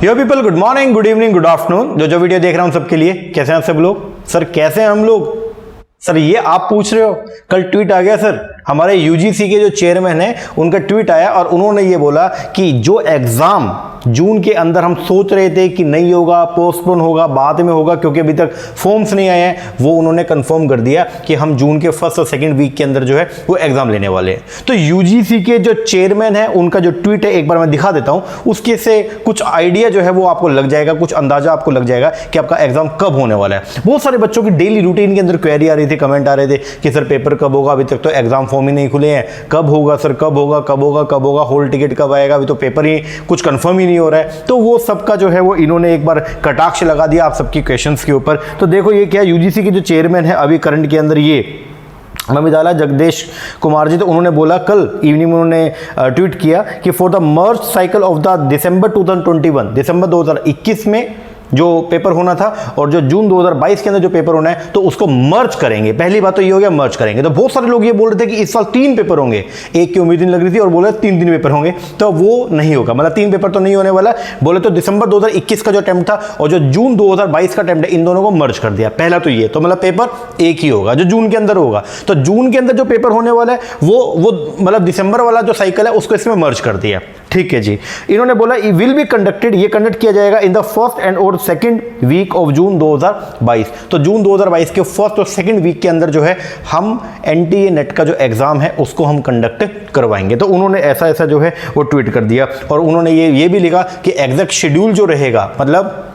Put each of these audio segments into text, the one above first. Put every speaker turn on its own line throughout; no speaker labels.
यो people, good morning, good evening, good afternoon. जो video देख रहा हूं सबके लिए, कैसे हैं सब लोग? सर कैसे हैं हम लोग? सर ये आप पूछ रहे हो, कल ट्वीट आ गया सर, हमारे यूजीसी के जो चेयरमैन हैं उनका ट्वीट आया और उन्होंने ये बोला कि जो एग्जाम जून के अंदर हम सोच रहे थे कि नहीं होगा, पोस्टपोन होगा, बाद में होगा क्योंकि अभी तक फॉर्म्स नहीं आए हैं, वो उन्होंने कंफर्म कर दिया कि हम जून के फर्स्ट और सेकंड वीक के अंदर जो है वो एग्जाम लेने वाले हैं। तो यूजीसी के जो चेयरमैन है उनका जो ट्वीट है एक बार मैं दिखा देता हूं, उसके से कुछ आइडिया जो है वो आपको लग जाएगा, कुछ अंदाजा आपको लग जाएगा कि आपका एग्जाम कब होने वाला है। बहुत सारे बच्चों की डेली रूटीन के अंदर क्वेरी आ रही थी, कमेंट आ रहे थे कि सर पेपर कब होगा, अभी तक तो एग्जाम फॉर्म ही नहीं खुले हैं, कब होगा सर, कब होगा, कब होगा, कब होगा, हॉल टिकट कब आएगा, अभी तो पेपर ही कुछ कंफर्म ही नहीं हो रहा है। तो वो सबका जो है वो इन्होंने एक बार कटाक्ष लगा दिया आप सबकी क्वेश्चंस के ऊपर। तो देखो ये क्या, यूजीसी के जो चेयरमैन है अभी करंट के अंदर ये ममिदाला जगदेश कुमार जी, तो उन्होंने बोला, कल इवनिंग में उन्होंने ट्वीट किया कि for the merge cycle of the दिसंबर 2021, दिसंबर 2021 में जो पेपर होना था और जो जून 2022 के अंदर जो पेपर होना है तो उसको मर्ज करेंगे। पहली बात तो ये हो गया, मर्ज करेंगे। तो बहुत सारे लोग ये बोल रहे थे कि इस साल 3 पेपर होंगे, एक की उम्मीद नहीं लग रही थी और बोले 3 पेपर होंगे, तो वो नहीं होगा, मतलब 3 पेपर तो नहीं होने वाला। बोले तो दिसंबर 2021 का जो अटेम्प्ट था और जो जून 2022 का अटेम्प्ट है, इन दोनों को मर्ज कर दिया। पहला तो ये, तो मतलब पेपर एक ही होगा जो जून के अंदर होगा। तो जून के अंदर जो पेपर होने वाला है वो मतलब दिसंबर वाला जो साइकिल है उसको इसमें मर्ज कर दिया। ठीक है जी। इन्होंने बोला विल बी कंडक्टेड, ये कंडक्ट किया जाएगा इन द फर्स्ट एंड और सेकंड वीक ऑफ जून 2022। तो जून 2022 के फर्स्ट और सेकंड वीक के अंदर जो है हम एनटीए नेट का जो एग्जाम है उसको हम कंडक्ट करवाएंगे। तो उन्होंने ऐसा जो है वो ट्वीट कर दिया और उन्होंने ये भी लिखा कि एग्जैक्ट शेड्यूल जो रहेगा, मतलब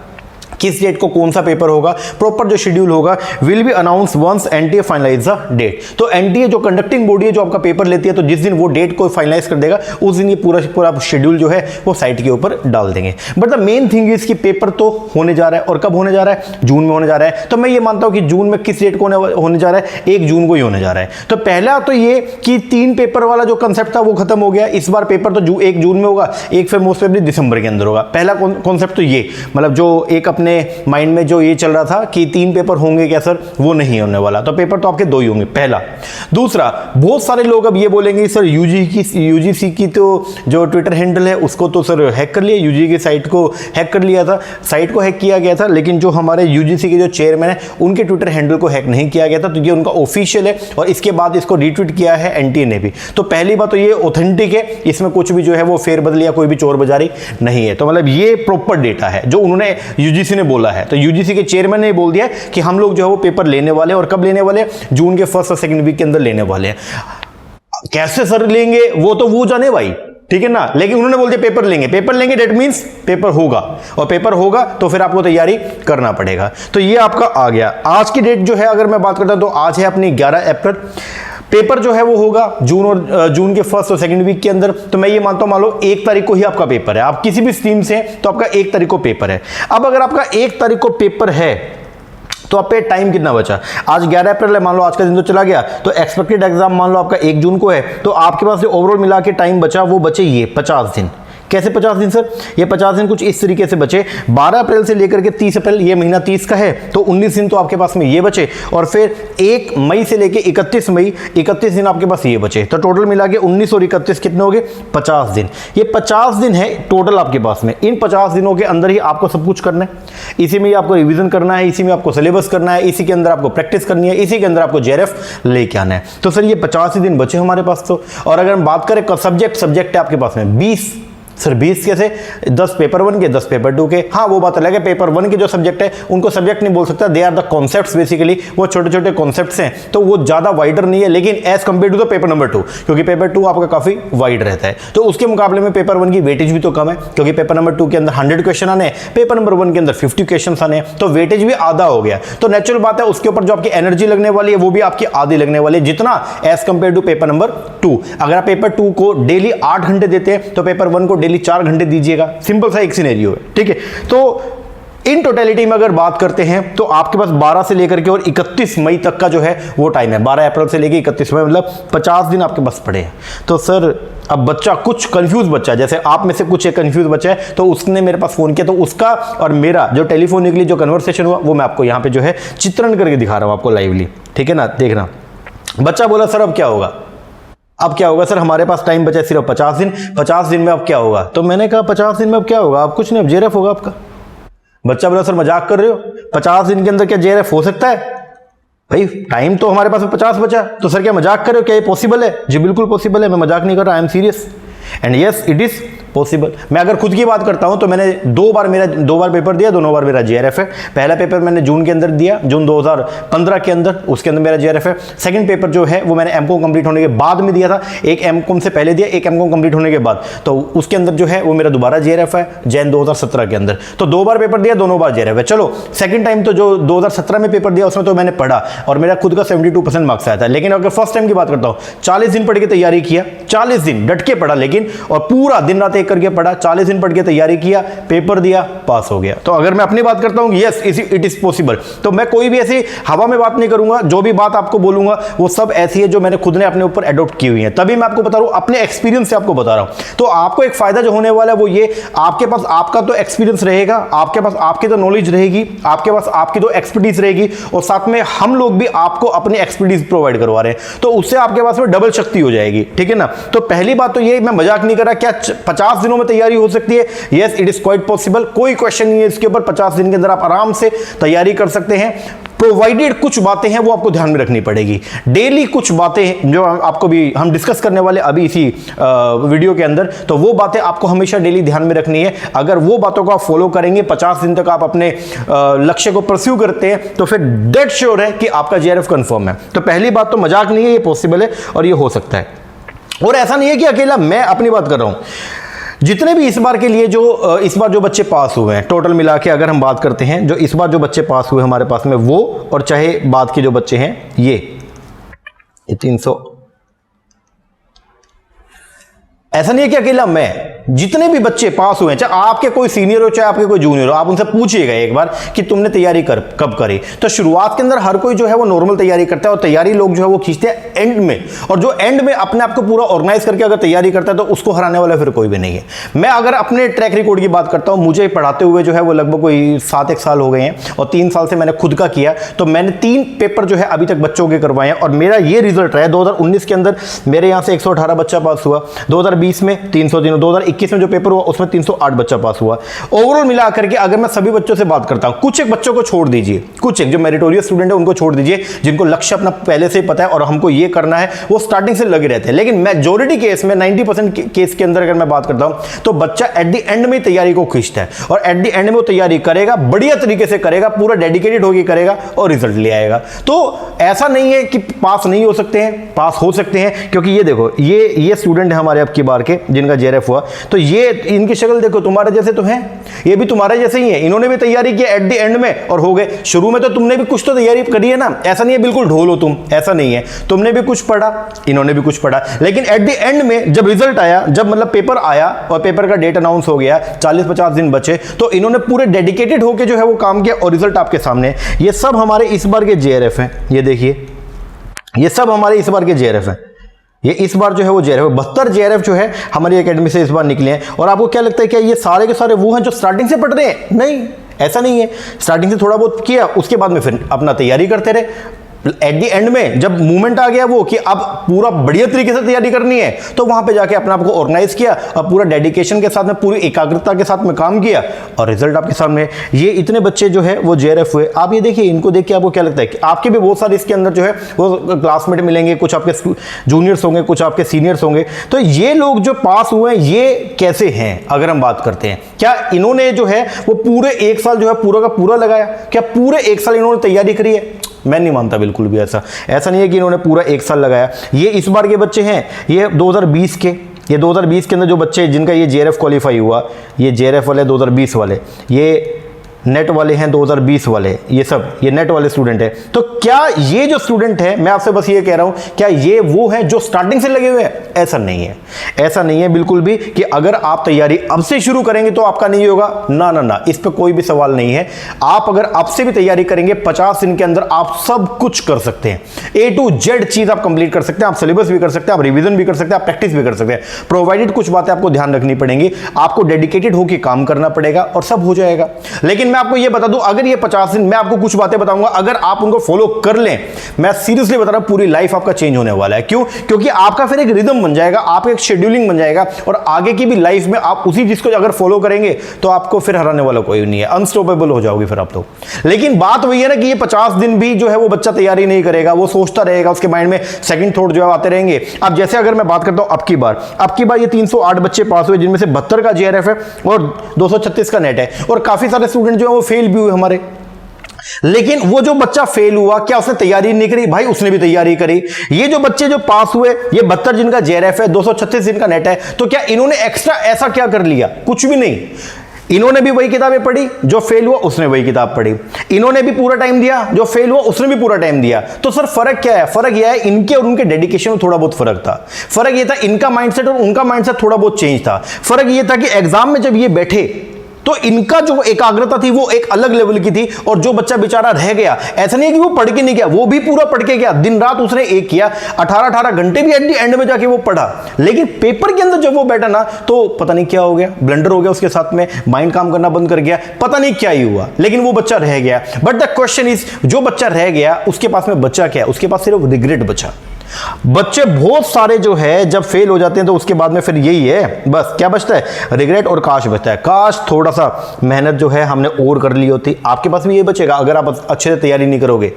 किस डेट को कौन सा पेपर होगा, प्रॉपर जो शेड्यूल होगा, will be announce once NTA finalise the date. तो एनटीए जो कंडक्टिंग बॉडी है जो आपका पेपर लेती है, तो जिस दिन वो डेट को फाइनलाइज कर देगा उस दिन ये पूरा शेड्यूल जो है वो साइट के ऊपर डाल देंगे। But the main thing is कि पेपर तो होने जा रहा है, और कब होने जा रहा है? जून में होने जा रहा है। तो मैं ये मानता हूं कि जून में किस डेट को होने जा रहा है? 1 जून को ही होने जा रहा है। तो पहला तो ये कि 3 पेपर वाला जो कंसेप्ट था वो खत्म हो गया। इस बार पेपर तो 1 जून में होगा, एक फिर मोस्ट प्रोबेबली दिसंबर के अंदर होगा। पहला कॉन्सेप्ट तो ये, मतलब जो एक अपने माइंड में जो ये चल रहा था कि 3 पेपर होंगे क्या सर, वो नहीं होने वाला। तो पेपर तो आपके 2 ही होंगे, पहला। दूसरा, बहुत सारे लोग अब ये बोलेंगे सर यूजीसी की तो जो ट्विटर हैंडल है उसको तो सर हैक कर लिया, यूजी की साइट को हैक कर लिया था, साइट को हैक किया गया था, लेकिन जो हमारे यूजीसी के जो चेयरमैन है उनके ट्विटर हैंडल को हैक नहीं किया गया था। तो ये उनका ऑफिशियल है और इसके बाद इसको रीट्वीट किया है एनटीए ने भी। तो पहली बात तो ये ऑथेंटिक है, इसमें कुछ भी जो है वो फेरबदल या कोई भी चोर बाजारी नहीं है। तो मतलब ये प्रॉपर डेटा है जो उन्होंने यूजीसी ने बोला है। तो यूजीसी के चेयरमैन ने बोल दिया कि हम लोग जो है वो पेपर लेने वाले हैं, और कब लेने वाले हैं? जून के फर्स्ट और सेकंड वीक के अंदर लेने वाले हैं। कैसे सर लेंगे वो तो वो जाने भाई, ठीक है ना, लेकिन उन्होंने बोल दिया पेपर लेंगे। पेपर लेंगे डेट मींस पेपर होगा, और पेपर होगा तो फिर आपको तैयारी करना पड़ेगा। तो ये आपका आ गया। आज की डेट जो है अगर मैं बात करता हूं तो आज है अपनी 11 अप्रैल। पेपर जो है वो होगा जून के फर्स्ट और सेकंड वीक के अंदर। तो मैं ये मानता हूं, मान लो 1 तारीख को ही आपका पेपर है, आप किसी भी स्ट्रीम से हैं तो आपका 1 तारीख को पेपर है। अब अगर आपका 1 तारीख को पेपर है तो आप पे टाइम कितना बचा? आज 11 अप्रैल है, मान लो आज का दिन तो चला गया, तो एक्सपेक्टेड एग्जाम मान लो आपका 1 जून को है, तो आपके पास जो ओवरऑल मिला के टाइम बचा वो बचे ये 50 दिन। कैसे 50 दिन सर? ये 50 दिन कुछ इस तरीके से बचे, 12 अप्रैल से लेकर के 30 अप्रैल, ये महीना 30 का है, तो 19 दिन तो आपके पास में ये बचे, और फिर 1 मई से लेकर 31 मई, 31 दिन आपके पास ये बचे। तो टोटल मिला के 19 और 31 कितने हो गए? 50 दिन। ये 50 दिन है टोटल आपके पास में। इन 50 दिनों के अंदर ही आपको सब कुछ करना है, इसी में ही आपको रिविजन करना है, इसी में आपको सिलेबस करना है, इसी के अंदर आपको प्रैक्टिस करनी है, इसी के अंदर आपको जेआरएफ लेके आना है। तो सर ये 50 ही दिन बचे हमारे पास। तो और अगर हम बात करें सब्जेक्ट है आपके पास में 20, सर 20 कैसे? 10 पेपर 1 के, 10 पेपर 2 के। हाँ वो बात अलग है, पेपर 1 के जो सब्जेक्ट है उनको सब्जेक्ट नहीं बोल सकता, they are the concepts basically, वो छोटे छोटे कॉन्सेप्ट्स हैं, तो वो ज्यादा वाइडर नहीं है, लेकिन as compare to the paper number 2, क्योंकि पेपर 2 आपका काफी वाइड रहता है, तो उसके मुकाबले में पेपर 1 की वेटेज भी तो कम है, क्योंकि पेपर नंबर 2 के अंदर 100 क्वेश्चन आने, पेपर नंबर 1 के अंदर 50 क्वेश्चन आने, तो वेटेज भी आधा हो गया। तो नेचुरल बात है उसके ऊपर जो आपकी एनर्जी लगने वाली है वो भी आपकी आधी लगने वाली है, जितना as compare to paper number 2। अगर आप पेपर 2 को डेली 8 घंटे देते हैं तो पेपर 1 को डेली 4 घंटे दीजिएगा। सिंपल सा एक सिनेरियो है, ठीक है। तो इन टोटलिटी में अगर बात करते हैं तो आपके पास 12 से लेकर के और 31 मई तक का जो है वो टाइम है। 12 अप्रैल से लेकर 31 मई, मतलब 50 दिन आपके पास पड़े हैं। तो सर अब बच्चा कुछ कंफ्यूज बच्चा, जैसे आप में से कुछ एक कंफ्यूज बच्चा है, तो उसने मेरे पास फोन किया, तो उसका और मेरा जो टेलीफोनिकली जो कन्वर्सेशन हुआ वो मैं आपको यहाँ पे जो है चित्रण करके दिखा रहा हूँ आपको लाइवली, ठीक है ना। देखना, बच्चा बोला सर अब क्या होगा, अब क्या होगा सर, हमारे पास टाइम बचा सिर्फ 50 दिन। 50 दिन में अब क्या होगा? तो मैंने कहा 50 दिन में अब क्या होगा? अब कुछ नहीं, अब जेआरएफ होगा आपका। बच्चा बोला सर मजाक कर रहे हो, 50 दिन के अंदर क्या जेआरएफ हो सकता है? भाई टाइम तो हमारे पास में 50 बचा, तो सर क्या मजाक कर रहे हो? क्या ये पॉसिबल है? जी बिल्कुल पॉसिबल है, मैं मजाक नहीं कर रहा, I am serious and yes it is possible. मैं अगर खुद की बात करता हूं तो मैंने दो बार पेपर दिया, दोनों बार मेरा जेआरएफ है। पहला पेपर मैंने जून के अंदर दिया, जून 2015 के अंदर, उसके अंदर मेरा जेआरएफ है। सेकंड पेपर जो है वो मैंने एमकॉम कंप्लीट होने के बाद में दिया था, एक एमकॉम से पहले दिया, एक एमकॉम कंप्लीट होने के बाद, तो उसके अंदर जो है वो मेरा दोबारा जेआरएफ है जैन 2017 के अंदर। तो 2 बार पेपर दिया, दोनों बार जेआरएफ है। चलो सेकंड टाइम तो जो 2017 में पेपर दिया उसमें तो मैंने पढ़ा और मेरा खुद का 72% मार्क्स आया था। लेकिन अगर फर्स्ट टाइम की बात करता हूं, 40 दिन पढ़ के तैयारी किया, 40 दिन डट के पढ़ा, लेकिन और पूरा दिन रात एक करके पढ़ा, 40 दिन पढ़ के तैयारी किया, पेपर दिया, पास हो गया। तो अगर मैं अपनी बात करता हूं, यस इट इज पॉसिबल। तो मैं कोई भी ऐसी हवा में बात नहीं करूंगा, जो भी बात आपको बोलूंगा वो सब ऐसी है जो मैंने खुद ने अपने ऊपर एडॉप्ट की हुई है, तभी मैं आपको बता रहा हूं, अपने एक्सपीरियंस से आपको बता रहा हूं। तो आपको एक फायदा जो होने वाला है वो ये, आपके पास आपका तो एक्सपीरियंस रहेगा, आपके पास आपकी तो नॉलेज रहेगी, आपके पास आपकी तो एक्सपर्टीज रहेगी, और साथ में हम लोग भी आपको अपनी एक्सपर्टीज प्रोवाइड करवा रहे हैं, तो उससे आपके पास में डबल शक्ति हो जाएगी, ठीक है ना। तो पहली बात तो ये, मैं मजाक नहीं कर रहा, क्या 50 दिनों में तैयारी हो सकती है? Yes it is quite possible, कोई क्वेश्चन नहीं है इसके ऊपर। 50 दिन के अंदर आप आराम से तैयारी कर सकते हैं, प्रोवाइडेड कुछ बातें हैं वो आपको ध्यान में रखनी पड़ेगी। डेली कुछ बातें जो आपको भी हम डिस्कस करने वाले अभी इसी वीडियो के अंदर, तो वो बातें आपको हमेशा डेली ध्यान में रखनी है। अगर वो बातों को आप फॉलो करेंगे, 50 दिन तक आप अपने लक्ष्य को परस्यू करते हैं, तो फिर डेड श्योर है कि आपका जेआरएफ कंफर्म है। तो पहली बात तो मजाक नहीं है, ये पॉसिबल है और ये हो सकता है। और ऐसा नहीं है कि अकेला मैं अपनी बात कर रहा हूं, जितने भी इस बार के लिए इस बार जो बच्चे पास हुए हैं, टोटल मिला के अगर हम बात करते हैं, जो इस बार जो बच्चे पास हुए हमारे पास में वो, और चाहे बाद के जो बच्चे हैं ये 300, ऐसा नहीं है कि अकेला मैं, जितने भी बच्चे पास हुए हैं, चाहे आपके कोई सीनियर हो चाहे आपके कोई जूनियर हो, आप उनसे पूछिएगा एक बार कि तुमने तैयारी कब करी। तो शुरुआत के अंदर हर कोई जो है वो नॉर्मल तैयारी करता है, और तैयारी लोग जो है वो खींचते हैं एंड में, और जो एंड में अपने आप को पूरा ऑर्गेनाइज करके अगर तैयारी करता है तो उसको हराने वाला फिर कोई भी नहीं है। मैं अगर अपने ट्रैक रिकॉर्ड की बात करता हूं, मुझे पढ़ाते हुए जो है वो लगभग कोई 7-1 साल हो गए हैं, और 3 साल से मैंने खुद का किया, तो मैंने 3 पेपर जो है अभी तक बच्चों के करवाए हैं, और मेरा ये रिजल्ट रहा है। 2019 के अंदर मेरे यहां से 118 बच्चा पास हुआ, 2020 में 303, 2021 में जो पेपर हुआ उसमें 308 बच्चा पास हुआ। ओवरऑल मिला करके अगर मैं सभी बच्चों से बात करता हूं, कुछ एक बच्चों को छोड़ दीजिए, कुछ एक जो मेरिटोरियस स्टूडेंट है उनको छोड़ दीजिए, जिनको लक्ष्य अपना पहले से ही पता है और हमको ये करना है, वो स्टार्टिंग से लगे रहते हैं। लेकिन मेजॉरिटी केस में 90% केस के अंदर अगर मैं बात करता हूं, तो बच्चा एट द एंड में तैयारी को खींचता है, और एट द एंड में वो तैयारी करेगा, बढ़िया तरीके से करेगा, पूरा डेडिकेटेड होकर करेगा और रिजल्ट ले आएगा। तो ऐसा नहीं है कि पास नहीं हो सकते हैं, पास हो सकते हैं, क्योंकि ये देखो ये स्टूडेंट है हमारे अब की बार के जिनका जेआरएफ हुआ, तो ये इनकी शक्ल देखो, तुम्हारे जैसे तो हैं, ये भी तुम्हारे जैसे ही हैं, इन्होंने भी तैयारी की एट द एंड में और हो गए। शुरू में तो तुमने भी कुछ तो तैयारी करी है ना, ऐसा नहीं है बिल्कुल ढोल हो तुम, ऐसा नहीं है, तुमने भी कुछ पढ़ा, इन्होंने भी कुछ पढ़ा, लेकिन एट द एंड में जब रिजल्ट आया, जब मतलब पेपर आया और पेपर का डेट अनाउंस हो गया, 40-50 दिन बचे, तो इन्होंने पूरे डेडिकेटेड होकर जो है वो काम किया और रिजल्ट आपके सामने। ये सब हमारे इस बार के जेआरएफ हैं, ये देखिए, ये सब हमारे इस बार के जेआरएफ हैं। ये इस बार जो है वो जेआरएफ 72 जेआरएफ जो है हमारी एकेडमी से इस बार निकले हैं। और आपको क्या लगता है क्या ये सारे के सारे वो हैं जो स्टार्टिंग से पढ़ रहे हैं? नहीं, ऐसा नहीं है। स्टार्टिंग से थोड़ा बहुत किया, उसके बाद में फिर अपना तैयारी करते रहे। एट द एंड में जब मूवमेंट आ गया वो कि अब पूरा बढ़िया तरीके से तैयारी करनी है, तो वहां पे जाके अपने आप को ऑर्गेनाइज किया और पूरा डेडिकेशन के साथ में, पूरी एकाग्रता के साथ में काम किया, और रिजल्ट आपके सामने। ये इतने बच्चे जो है वो जेआरएफ हुए। आप ये देखिए, इनको देख के आपको क्या लगता है कि आपके भी बहुत सारे इसके अंदर जो है वो क्लासमेट मिलेंगे, कुछ आपके जूनियर्स होंगे, कुछ आपके सीनियर्स होंगे। तो ये लोग जो पास हुए हैं ये कैसे हैं अगर हम बात करते हैं, क्या इन्होंने जो है वो पूरे 1 साल जो है पूरा का पूरा लगाया? क्या पूरे 1 साल इन्होंने तैयारी करी है? मैं नहीं मानता बिल्कुल भी ऐसा नहीं है कि इन्होंने पूरा 1 साल लगाया। ये इस बार के बच्चे हैं, ये 2020 के, ये 2020 के अंदर जो बच्चे जिनका ये जेआरएफ क्वालिफाई हुआ, ये जेआरएफ वाले 2020 वाले, ये नेट वाले हैं 2020 वाले, ये सब ये नेट वाले स्टूडेंट है। तो क्या ये जो स्टूडेंट है, मैं आपसे बस ये कह रहा हूं, क्या ये वो हैं जो स्टार्टिंग से लगे हुए हैं? ऐसा नहीं है, ऐसा नहीं है बिल्कुल भी कि अगर आप तैयारी अब से शुरू करेंगे तो आपका नहीं होगा। ना ना ना, इस पे कोई भी सवाल नहीं है। आप अगर अब से भी तैयारी करेंगे 50 दिन के अंदर आप सब कुछ कर सकते हैं। A to Z चीज आप कंप्लीट कर सकते हैं, आप सिलेबस भी कर सकते हैं, आप रिवीजन भी कर सकते हैं, आप प्रैक्टिस भी कर सकते हैं। प्रोवाइडेड कुछ बातें आपको ध्यान रखनी पड़ेंगी, आपको डेडिकेटेड होकर काम करना पड़ेगा और सब हो जाएगा। लेकिन मैं आपको यह बता दूं, अगर ये 50 दिन मैं आपको कुछ बातें बताऊंगा, अगर आप उनको फॉलो कर लें, मैं सीरियसली बता रहा हूं पूरी लाइफ आपका चेंज होने वाला है। क्यों? क्योंकि आपका फिर एक रिदम बन जाएगा, आपका एक शेड्यूलिंग बन जाएगा और आगे की भी लाइफ में आप उसी चीज को अगर फॉलो करेंगे तो आपको फिर हराने वाला कोई नहीं है, अनस्टॉपेबल हो जाओगे फिर आप तो। लेकिन बात वही है ना कि ये 50 दिन भी जो है वो बच्चा तैयारी नहीं करेगा, वो सोचता रहेगा, उसके माइंड में सेकंड थॉट जो है आते रहेंगे। अब जैसे अगर मैं बात करता हूं अब की बार ये 308 बच्चे पास हुए, जिनमें से 72 का जीआरएफ है और 236 का नेट है, और काफी सारे स्टूडेंट जो है वो फेल भी हुए हमारे। लेकिन वो जो बच्चा फेल हुआ, क्या उसने तैयारी नहीं करी? भाई उसने भी तैयारी करी। ये जो बच्चे जो पास हुए, ये 72 जिनका जेआरएफ है, 236 जिनका नेट है, तो क्या इन्होंने एक्स्ट्रा ऐसा क्या कर लिया? कुछ भी नहीं। इन्होंने भी वही किताबें पढ़ी, जो फेल हुआ उसने वही किताब पढ़ी। इन्होंने भी पूरा टाइम दिया, जो फेल हुआ उसने भी पूरा टाइम दिया। तो सर फर्क क्या है? फर्क यह है इनके और उनके डेडिकेशन में थोड़ा बहुत फर्क था। फर्क यह था इनका माइंडसेट और उनका माइंडसेट थोड़ा बहुत चेंज था। फर्क यह था कि एग्जाम में जब ये बैठे तो इनका जो एकाग्रता थी वो एक अलग लेवल की थी, और जो बच्चा बेचारा रह गया, ऐसा नहीं है कि वो पढ़ के नहीं गया, वो भी पूरा पढ़ के गया, दिन रात उसने एक किया, 18-18 घंटे भी एट द एंड में जाके वो पढ़ा। लेकिन पेपर के अंदर जब वो बैठा ना, तो पता नहीं क्या हो गया, ब्लंडर हो गया उसके साथ में, माइंड काम करना बंद कर गया, पता नहीं क्या ही हुआ, लेकिन वो बच्चा रह गया। बट द क्वेश्चन इज, जो बच्चा रह गया उसके पास में बच्चा क्या है? उसके पास सिर्फ रिग्रेट बचा। बच्चे बहुत सारे जो है जब फेल हो जाते हैं तो उसके बाद में फिर यही है, बस क्या बचता है? रिग्रेट और काश बचता है। काश थोड़ा सा मेहनत जो है हमने और कर ली होती। आपके पास भी ये बचेगा अगर आप अच्छे से तैयारी नहीं करोगे।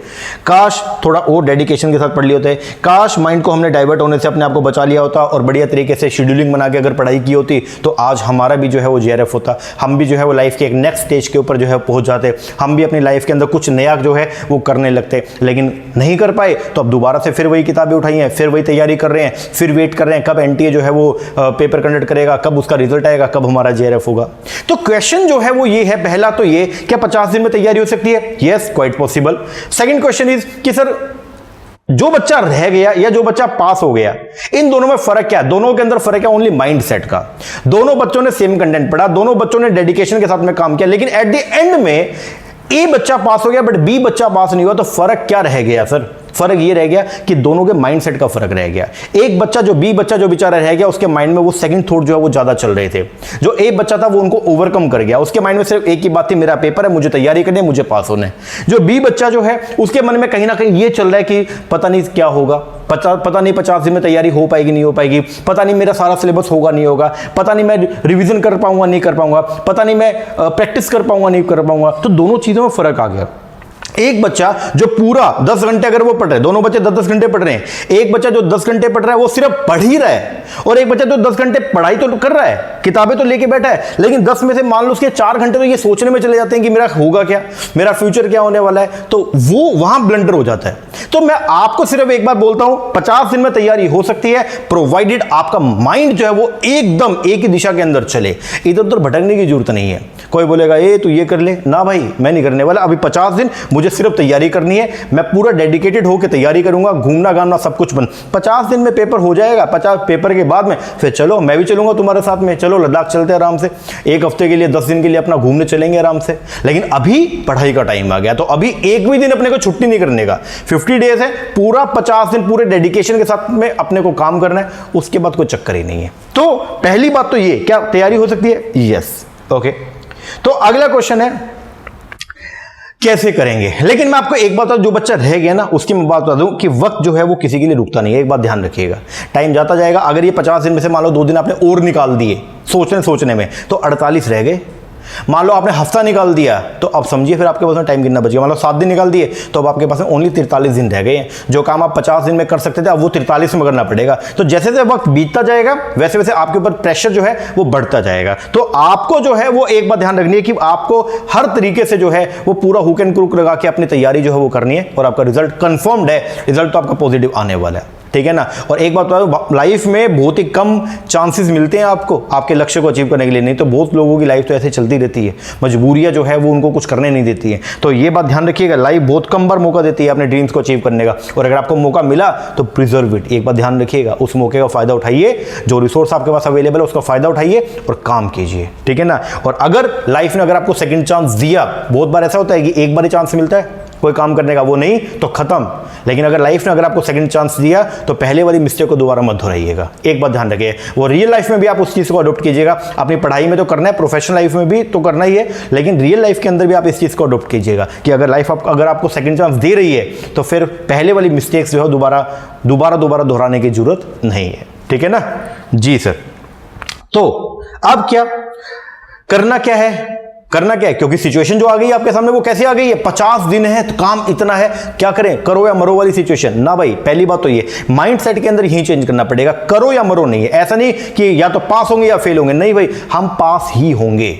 काश थोड़ा और डेडिकेशन के साथ पढ़ लिए होते, काश माइंड को हमने डाइवर्ट होने से अपने आप को बचा लिया होता और बढ़िया तरीके से शेड्यूलिंग बना के अगर पढ़ाई की होती, तो आज हमारा भी जो है वो जेआरएफ होता, हम भी जो है वो लाइफ के एक नेक्स्ट स्टेज के ऊपर जो है पहुंच जाते, हम भी अपनी लाइफ के अंदर कुछ नया जो है वो करने लगते। लेकिन नहीं कर पाए तो अब दोबारा से फिर वही किताबें उठाई हैं, फिर वही तैयारी कर रहे हैं, फिर वेट कर रहे हैं कब एनटीए जो है वो पेपर कंडक्ट करेगा, कब उसका रिजल्ट आएगा, कब हमारा जेआरएफ होगा। तो क्वेश्चन जो है वो ये है, पहला तो ये, क्या 50 दिन में तैयारी हो सकती है? Yes, quite possible. Second question is कि सर जो बच्चा रह गया या जो बच्चा पास हो गया, इन दोनों में फर्क क्या है? दोनों के अंदर फर्क है ओनली माइंड सेट का। दोनों बच्चों ने सेम कंटेंट पढ़ा, दोनों बच्चों ने डेडिकेशन के साथ में काम किया, लेकिन एट द एंड में ए बच्चा पास हो गया बट बी बच्चा पास नहीं हुआ। तो फर्क क्या रह गया सर? फर्क ये रह गया कि दोनों के माइंडसेट का फर्क रह गया। एक बच्चा जो बी बच्चा जो बेचारा रह गया, उसके माइंड में वो सेकंड थॉट जो है वो ज्यादा चल रहे थे। जो ए बच्चा था वो उनको ओवरकम कर गया, उसके माइंड में सिर्फ एक ही बात थी, मेरा पेपर है, मुझे तैयारी करनी है, मुझे पास होना है। जो बी बच्चा जो है उसके मन में कहीं ना कहीं ये चल रहा है कि पता नहीं क्या होगा, पता नहीं 50 दिन में तैयारी हो पाएगी नहीं हो पाएगी, पता नहीं मेरा सारा सिलेबस होगा नहीं होगा, पता नहीं मैं रिवीजन कर पाऊंगा नहीं कर पाऊंगा, पता नहीं मैं प्रैक्टिस कर पाऊंगा नहीं कर पाऊंगा। तो दोनों चीजों में फर्क आ गया। एक बच्चा जो पूरा 10 घंटे अगर वो पढ़ रहे, दोनों बच्चे 10-10 घंटे पढ़ रहे हैं, एक बच्चा जो 10 घंटे पढ़ रहा है वो सिर्फ पढ़ ही रहा है, और एक बच्चा जो 10 घंटे पढ़ाई तो कर रहा है, किताबें तो लेके बैठा है, लेकिन 10 में से मान लो उसके 4 घंटे तो ये सोचने में चले जाते हैं कि मेरा होगा क्या, मेरा फ्यूचर क्या होने वाला है। तो वो वहां ब्लंडर हो जाता है। तो मैं आपको सिर्फ एक बात बोलता हूं, 50 दिन में तैयारी हो सकती है, प्रोवाइडेड आपका माइंड जो है वो एकदम एक ही दिशा के अंदर चले, इधर उधर भटकने की जरूरत नहीं है। कोई बोलेगा ए तू ये कर ले, ना भाई मैं नहीं करने वाला। अभी 50 दिन मुझे सिर्फ तैयारी करनी है, मैं पूरा डेडिकेटेड होकर तैयारी करूंगा, घूमना गाना सब कुछ बन। 50 दिन में पेपर हो जाएगा, 50 पेपर के बाद में फिर चलो मैं भी चलूंगा तुम्हारे साथ में, चलो लद्दाख चलते हैं आराम से, एक हफ्ते के लिए 10 दिन के लिए अपना घूमने चलेंगे आराम से। लेकिन अभी पढ़ाई का टाइम आ गया, तो अभी एक भी दिन अपने को छुट्टी नहीं करने का। 50 डेज है, पूरा 50 दिन पूरे डेडिकेशन के साथ में अपने को काम करना है, उसके बाद कोई चक्कर ही नहीं है। तो पहली बात तो ये, क्या तैयारी हो सकती है? Yes, okay. तो अगला क्वेश्चन है कैसे करेंगे। लेकिन मैं आपको एक बात बता दूं, जो बच्चा रह गया ना उसकी मैं बात बता दूं कि वक्त जो है वो किसी के लिए रुकता नहीं है। एक बात ध्यान रखिएगा, टाइम जाता जाएगा। अगर ये 50 दिन में से मान लो 2 दिन आपने और निकाल दिए सोचने में, तो 48 रह गए। मान लो आपने हफ्ता निकाल दिया, तो अब समझिए फिर आपके पास में टाइम कितना बच गया। मान लो 7 दिन निकाल दिए, तो अब आपके पास में ओनली 43 दिन रह गए हैं। जो काम आप 50 दिन में कर सकते थे, अब वो 43 में करना पड़ेगा। तो जैसे जैसे वक्त बीतता जाएगा, वैसे वैसे आपके ऊपर प्रेशर जो है वो बढ़ता जाएगा। तो आपको जो है वो एक बात ध्यान रखनी है कि आपको हर तरीके से जो है वो पूरा हुक एंड क्रूक लगा के अपनी तैयारी जो है वो करनी है, और आपका रिजल्ट कंफर्म्ड है, रिजल्ट तो आपका पॉजिटिव आने वाला है। ठीक है ना। और एक बात बताओ, लाइफ में बहुत ही कम चांसेस मिलते हैं आपको आपके लक्ष्य को अचीव करने के लिए, नहीं तो बहुत लोगों की लाइफ तो ऐसे चलती रहती है, मजबूरियां जो है वो उनको कुछ करने नहीं देती है। तो ये बात ध्यान रखिएगा, लाइफ बहुत कम बार मौका देती है अपने ड्रीम्स को अचीव करने का, और अगर आपको मौका मिला तो प्रिजर्व इट। एक बात ध्यान रखिएगा, उस मौके का फायदा उठाइए, जो रिसोर्स आपके पास अवेलेबल है उसका फायदा उठाइए और काम कीजिए, ठीक है ना। और अगर लाइफ ने अगर आपको सेकंड चांस दिया, बहुत बार ऐसा होता है कि एक बार ही चांस मिलता है कोई काम करने का, वो नहीं तो खत्म। लेकिन अगर लाइफ ने अगर आपको सेकंड चांस दिया तो पहले वाली मिस्टेक को दोबारा मत दोहराइएगा। एक बात ध्यान रखिए, वो रियल लाइफ में भी आप उस चीज को अडॉप्ट कीजिएगा। अपनी पढ़ाई में तो करना है, प्रोफेशनल लाइफ में भी तो करना ही है, लेकिन रियल लाइफ के अंदर भी आप इस चीज को अडॉप्ट कीजिएगा कि अगर लाइफ अगर आपको सेकंड चांस दे रही है तो फिर पहले वाली मिस्टेक्स जो है दोबारा दोहराने की जरूरत नहीं है, ठीक है ना जी सर। तो अब क्या करना है, क्योंकि सिचुएशन जो आ गई आपके सामने वो कैसे आ गई है, 50 दिन है तो काम इतना है, क्या करें, करो या मरो वाली सिचुएशन ना भाई। पहली बात तो ये माइंडसेट के अंदर यही चेंज करना पड़ेगा, करो या मरो नहीं है। ऐसा नहीं कि या तो पास होंगे या फेल होंगे, नहीं भाई, हम पास ही होंगे।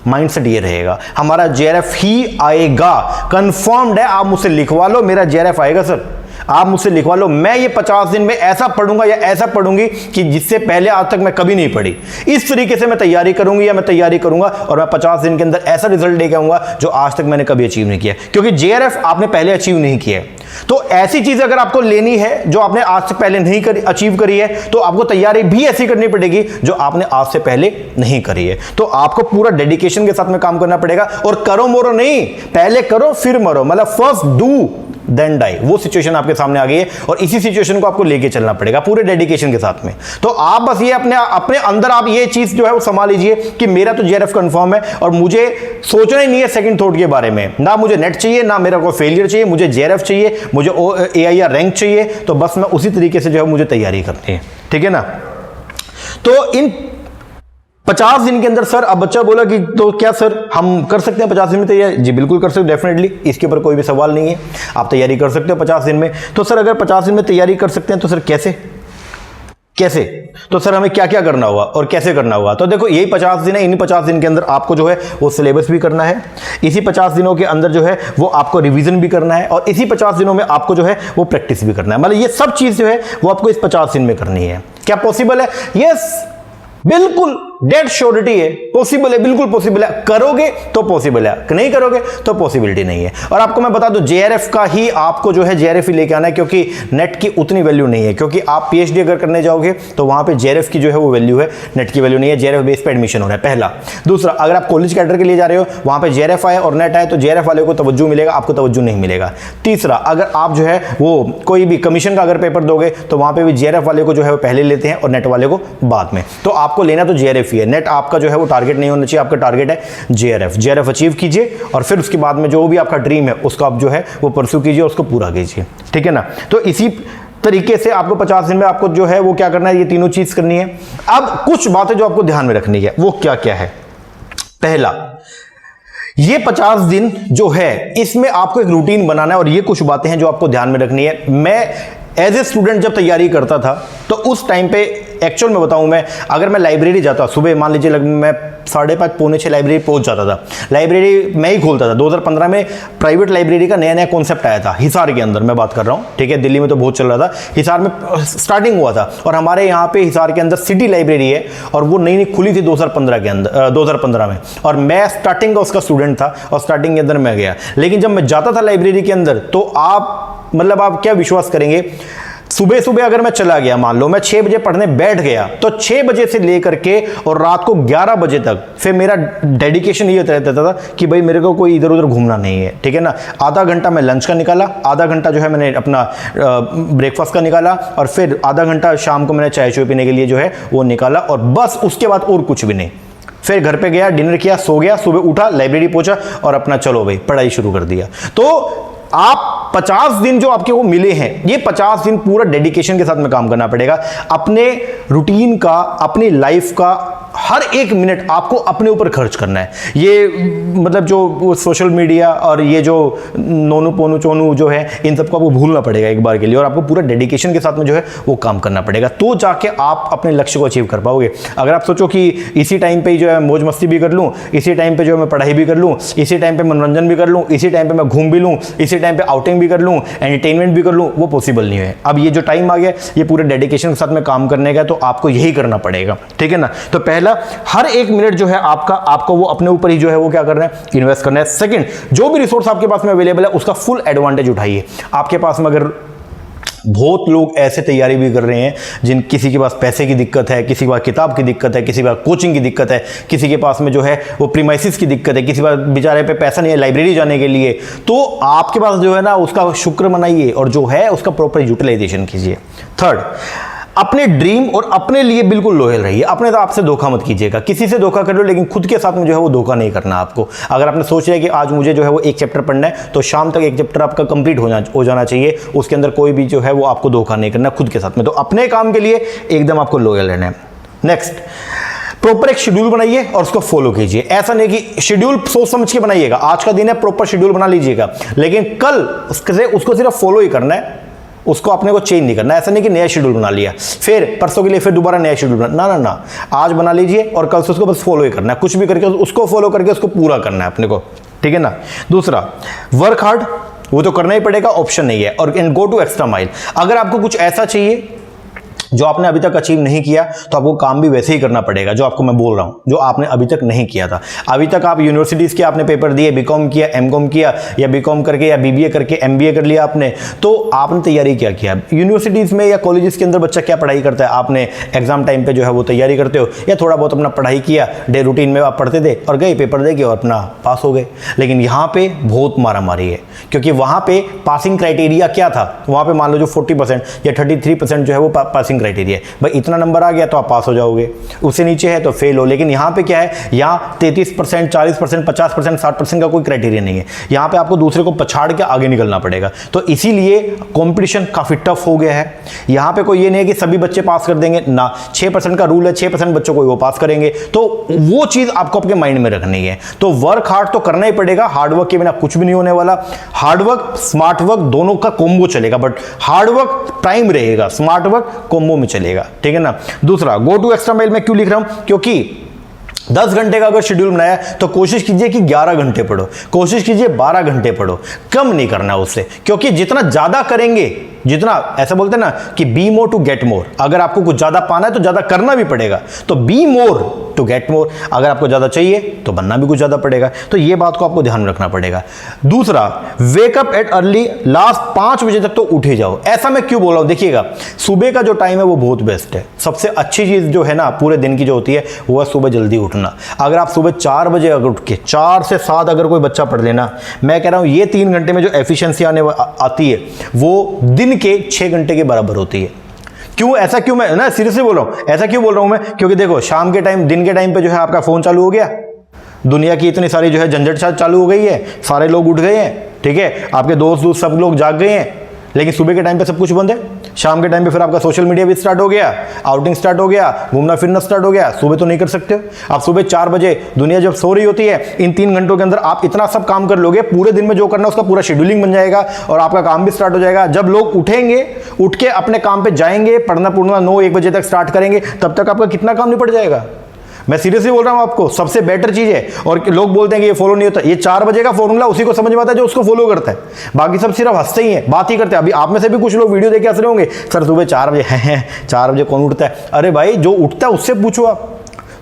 माइंडसेट ये रहेगा, हमारा जेआरएफ ही आएगा, कंफर्म्ड है। आप मुझसे लिखवा लो, मेरा जेआरएफ आएगा सर, आप मुझसे लिखवा लो, मैं ये 50 दिन में ऐसा पढ़ूंगा या ऐसा पढ़ूंगी कि जिससे पहले आज तक मैं कभी नहीं पढ़ी। इस तरीके से मैं तैयारी करूंगी या मैं तैयारी करूंगा और मैं 50 दिन के अंदर ऐसा रिजल्ट लेके आऊंगा जो आज तक मैंने कभी अचीव नहीं किया, क्योंकि जेआरएफ आपने पहले अचीव नहीं किया है। तो ऐसी चीज अगर आपको लेनी है जो आपने आज से पहले नहीं अचीव करी है, तो आपको तैयारी भी ऐसी करनी पड़ेगी जो आपने आज से पहले नहीं करी है। तो आपको पूरा डेडिकेशन के साथ में काम करना पड़ेगा, और करो मरो नहीं, पहले करो फिर मरो, मतलब फर्स्ट डू देन डाई, वो सिचुएशन आपके सामने आ गई है और इसी सिचुएशन को आपको लेके चलना पड़ेगा पूरे डेडिकेशन के साथ में। तो आप बस ये अपने अंदर आप ये चीज जो है वो संभाल लीजिए कि मेरा तो जेआरएफ कंफर्म है और मुझे सोचना ही नहीं है सेकंड थॉट के बारे में, ना मुझे नेट चाहिए, ना मेरा कोई फेलियर चाहिए, मुझे जेआरएफ चाहिए, मुझे AIR रैंक चाहिए। तो बस मैं उसी तरीके से जो है मुझे तैयारी करनी है, ठीक है ना। तो इन 50 दिन के अंदर सर, अब बच्चा बोला कि तो क्या सर हम कर सकते हैं 50 दिन में तैयारी? जी बिल्कुल कर सकते हो, डेफिनेटली, इसके ऊपर कोई भी सवाल नहीं है, आप तैयारी कर सकते हो 50 दिन में। तो सर अगर 50 दिन में तैयारी कर सकते हैं तो सर कैसे? तो सर हमें क्या क्या करना होगा और कैसे करना होगा? तो देखो यही 50 दिन है, इन्हीं 50 दिन के अंदर आपको जो है वो सिलेबस भी करना है, इसी 50 दिनों के अंदर जो है वो आपको रिवीजन भी करना है, और इसी 50 दिनों में आपको जो है वो प्रैक्टिस भी करना है। मतलब ये सब चीज जो है वो आपको इस 50 दिन में करनी है। क्या पॉसिबल है? यस, बिल्कुल डेड श्योरिटी है, पॉसिबल है, बिल्कुल पॉसिबल है। करोगे तो पॉसिबल है, नहीं करोगे तो पॉसिबिलिटी नहीं है। और आपको मैं बता दूं, जेआरएफ का ही आपको जो है जेआरएफ ही लेके आना है, क्योंकि नेट की उतनी वैल्यू नहीं है, क्योंकि आप पीएचडी अगर करने जाओगे तो वहां पे जेआरएफ की जो है वो वैल्यू है, नेट की वैल्यू नहीं है। जेआरएफ बेस पे एडमिशन हो रहा है, पहला। दूसरा, अगर आप कॉलेज कैडर के लिए जा रहे हो, वहां पे जेआरएफ आए और नेट आए तो जेआरएफ वाले को तवज्जो मिलेगा, आपको तवज्जो नहीं मिलेगा। तीसरा, अगर आप जो है वो कोई भी कमीशन का अगर पेपर दोगे तो वहां पे भी जेआरएफ वाले को जो है वो पहले लेते हैं और नेट वाले को बाद में। तो आपको लेना तो जेआरएफ ही है, नेट आपका जो है वो टारगेट नहीं होना चाहिए, आपका टारगेट है जेआरएफ अचीव कीजिए, और फिर उसके बाद में जो भी आपका ड्रीम है उसको आप जो है वो परस्यू कीजिए, उसको पूरा कीजिए, ठीक है ना। तो इसी तरीके से आपको 50 दिन में आपको जो है वो क्या करना है, ये तीनों चीज करनी है। अब कुछ बातें जो आपको ध्यान में रखनी है वो क्या क्या है। पहला, ये 50 दिन जो है इसमें आपको एक रूटीन बनाना है, और ये कुछ बातें हैं जो आपको ध्यान में रखनी है। मैं एज ए स्टूडेंट जब तैयारी करता था तो उस टाइम पे एक्चुअल में बताऊं, मैं अगर मैं लाइब्रेरी जाता, सुबह मान लीजिए मैं 5:30 पौने 6 लाइब्रेरी पहुंच जाता था। लाइब्रेरी मैं ही खोलता था। 2015 में प्राइवेट लाइब्रेरी का नया नया कॉन्सेप्ट आया था, हिसार के अंदर मैं बात कर रहा हूं, ठीक है, दिल्ली में तो बहुत चल रहा था, हिसार में स्टार्टिंग हुआ था। और हमारे यहाँ पे हिसार के अंदर सिटी लाइब्रेरी है, और वो नई नई खुली थी 2015 के अंदर, 2015 में, और मैं स्टार्टिंग का उसका स्टूडेंट था और स्टार्टिंग के अंदर मैं गया। लेकिन जब मैं जाता था लाइब्रेरी के अंदर तो आप क्या विश्वास करेंगे, सुबह सुबह अगर मैं चला गया, मान लो मैं 6 बजे पढ़ने बैठ गया, तो 6 बजे से लेकर के और रात को 11 बजे तक फिर मेरा डेडिकेशन ये रहता था कि भाई मेरे को कोई इधर उधर घूमना नहीं है, ठीक है ना। आधा घंटा मैं लंच का निकाला, आधा घंटा जो है मैंने अपना ब्रेकफास्ट का निकाला, और फिर आधा घंटा शाम को मैंने चाय चुय पीने के लिए जो है वो निकाला, और बस उसके बाद और कुछ भी नहीं। फिर घर पे गया, डिनर किया, सो गया, सुबह उठा, लाइब्रेरी पहुंचा और अपना चलो भाई पढ़ाई शुरू कर दिया। तो आप 50 दिन जो आपके को मिले हैं, ये 50 दिन पूरा डेडिकेशन के साथ में काम करना पड़ेगा, अपने रूटीन का, अपनी लाइफ का हर एक मिनट आपको अपने ऊपर खर्च करना है। ये मतलब जो सोशल मीडिया और ये जो नोनू पोनू चोनू जो है, इन सबको आपको भूलना पड़ेगा एक बार के लिए, और आपको पूरा डेडिकेशन के साथ में जो है वो काम करना पड़ेगा, तो जाके आप अपने लक्ष्य को अचीव कर पाओगे। अगर आप सोचो कि इसी टाइम पे जो है मौज मस्ती भी कर लूं, इसी टाइम पे जो है मैं पढ़ाई भी कर लूं, इसी टाइम पे मनोरंजन भी कर लूं, इसी टाइम पे मैं घूम भी लूं, इसी टाइम पे आउटिंग भी कर लूं, एंटरटेनमेंट भी कर लूं, वो पॉसिबल नहीं है। अब ये जो टाइम आ गया, ये पूरे डेडिकेशन के साथ में काम करने का, तो आपको यही करना पड़ेगा, ठीक है ना। तो पहला, हर एक मिनट जो है आपको वो अपने ऊपर ही जो है वो क्या करना है, इन्वेस्ट करना है। सेकंड, जो भी रिसोर्स आपके पास में अवेलेबल है उसका फुल एडवांटेज उठाइए। आपके पास में अगर बहुत लोग ऐसे तैयारी भी कर रहे हैं जिन किसी के पास पैसे की दिक्कत है, किसी के पास किताब की दिक्कत है, किसी के पास कोचिंग की दिक्कत है, किसी के पास में जो है वो प्रीमाइसिस की दिक्कत है, किसी के पास बेचारे पे पैसा नहीं है लाइब्रेरी जाने के लिए, तो आपके पास जो है ना उसका शुक्र मनाइए और जो है उसका प्रॉपर यूटिलाइजेशन कीजिए। थर्ड, अपने ड्रीम और अपने लिए बिल्कुल लॉयल रहिए। अपने तो आपसे धोखा मत कीजिएगा, किसी से धोखा कर लो लेकिन खुद के साथ में जो है वो धोखा नहीं करना आपको। अगर आपने सोच लिया कि आज मुझे जो है वो एक चैप्टर पढ़ना है, तो शाम तक एक चैप्टर आपका कंप्लीट हो जाना चाहिए, उसके अंदर कोई भी जो है वो आपको धोखा नहीं करना खुद के साथ में। तो अपने काम के लिए एकदम आपको लॉयल रहना है। नेक्स्ट, प्रॉपर एक शेड्यूल बनाइए और उसको फॉलो कीजिए। ऐसा नहीं कि शेड्यूल सोच समझ के बनाइएगा, आज का दिन है प्रॉपर शेड्यूल बना लीजिएगा, लेकिन कल उसको सिर्फ फॉलो ही करना है, उसको अपने को चेंज नहीं करना। ऐसा नहीं कि नया शेड्यूल बना लिया फिर परसों के लिए फिर दोबारा नया शेड्यूल बना, ना ना ना, आज बना लीजिए और कल से उसको बस फॉलो ही करना है, कुछ भी करके उसको फॉलो करके उसको पूरा करना है अपने को, ठीक है ना। दूसरा, वर्क हार्ड, वो तो करना ही पड़ेगा, ऑप्शन नहीं है, और गो टू एक्स्ट्रा माइल। अगर आपको कुछ ऐसा चाहिए जो आपने अभी तक अचीव नहीं किया, तो आपको काम भी वैसे ही करना पड़ेगा जो आपको मैं बोल रहा हूं, जो आपने अभी तक नहीं किया था। अभी तक आप यूनिवर्सिटीज के आपने पेपर दिए, बीकॉम किया, एमकॉम किया, या बीकॉम करके या बीबीए करके एमबीए कर लिया आपने, तो आपने तैयारी क्या किया? यूनिवर्सिटीज में या कॉलेजेस के अंदर बच्चा क्या पढ़ाई करता है? आपने एग्जाम टाइम पे जो है वो तैयारी करते हो, या थोड़ा बहुत अपना पढ़ाई किया, डे रूटीन में आप पढ़ते थे और गए पेपर दे के और अपना पास हो गए। लेकिन यहाँ पे बहुत मारामारी है, क्योंकि वहाँ पे पासिंग क्राइटेरिया क्या था? वहाँ पे मान लो जो 40% या 33% जो है वो पासिंग क्राइटेरिया है, भाई इतना नंबर आ गया तो आप पास हो जाओगे, उससे नीचे है तो फेल हो। लेकिन यहाँ पे क्या है, यहाँ 33%, 40%, 50%, 60% का कोई क्राइटेरिया नहीं है। यहाँ पे आपको दूसरे को पछाड़ के आगे निकलना पड़ेगा, तो इसीलिए कंपटीशन काफी टफ हो गया है। यहाँ पे कोई ये नहीं है कि सभी बच्चे पास कर देंगे ना, 6% का रूल है, 6% बच्चों को वो पास करेंगे, तो वो चीज आपको अपने माइंड में रखनी है। तो वर्क हार्ड तो करना ही पड़ेगा, हार्डवर्क के बिना कुछ भी नहीं होने वाला। हार्डवर्क स्मार्ट वर्क दोनों का कॉम्बो चलेगा, बट हार्डवर्क प्राइम रहेगा, स्मार्ट वर्क कॉम्बो में चलेगा, ठीक है ना। दूसरा, गो टू एक्स्ट्रा माइल में क्यों लिख रहा हूं? क्योंकि 10 घंटे का अगर शेड्यूल बनाया तो कोशिश कीजिए कि 11 घंटे पढ़ो, कोशिश कीजिए 12 घंटे पढ़ो, कम नहीं करना उससे, क्योंकि जितना ज्यादा करेंगे, जितना ऐसा बोलते हैं ना कि be more to get more, अगर आपको कुछ ज्यादा पाना है तो ज्यादा करना भी पड़ेगा, तो be more to get more, अगर आपको ज्यादा चाहिए तो बनना भी कुछ ज्यादा पड़ेगा, तो ये बात को आपको ध्यान रखना पड़ेगा। दूसरा, वेकअप एट अर्ली, लास्ट 5 बजे तक तो उठे जाओ। ऐसा मैं क्यों बोल रहा हूं? देखिएगा, सुबह का जो टाइम है वो बहुत बेस्ट है, सबसे अच्छी चीज जो है ना पूरे दिन की जो होती है वो है सुबह जल्दी उठना। अगर आप सुबह 4 बजे अगर उठ के 4 से 7 अगर कोई बच्चा पढ़ लेना, मैं कह रहा हूं ये 3 घंटे में जो एफिशिएंसी आती है वो दिन के 6 घंटे के बराबर होती है। क्यों ऐसा, क्यों मैं ना सीरियसली बोल रहा हूं, ऐसा क्यों बोल रहा हूं मैं? क्योंकि देखो, शाम के टाइम, दिन के टाइम पे जो है आपका फोन चालू हो गया, दुनिया की इतनी सारी जो है झंझट चालू हो गई है, सारे लोग उठ गए हैं, ठीक है, आपके दोस्त सब लोग जाग गए हैं, लेकिन सुबह के टाइम पे सब कुछ बंद है। शाम के टाइम पे फिर आपका सोशल मीडिया भी स्टार्ट हो गया, आउटिंग स्टार्ट हो गया, घूमना फिरना स्टार्ट हो गया। सुबह तो नहीं कर सकते हो आप, सुबह 4 बजे दुनिया जब सो रही होती है, इन 3 घंटों के अंदर आप इतना सब काम कर लोगे, पूरे दिन में जो करना उसका पूरा शेड्यूलिंग बन जाएगा और आपका काम भी स्टार्ट हो जाएगा। जब लोग उठेंगे, उठ के अपने काम पे जाएंगे, पढ़ना पुढ़ना 9-1 बजे तक स्टार्ट करेंगे, तब तक आपका कितना काम निपट जाएगा। मैं सीरियसली बोल रहा हूं, आपको सबसे बेटर चीज है। और लोग बोलते हैं कि ये फॉलो नहीं होता, ये 4 बजे का फॉर्मूला उसी को समझ में आता है जो उसको फॉलो करता है, बाकी सब सिर्फ हंसते ही हैं, बात ही करते हैं। अभी आप में से भी कुछ लोग वीडियो देख के हंस रहे होंगे, सर सुबह 4 बजे हैं 4 बजे कौन उठता है? अरे भाई, जो उठता है उससे पूछो आप।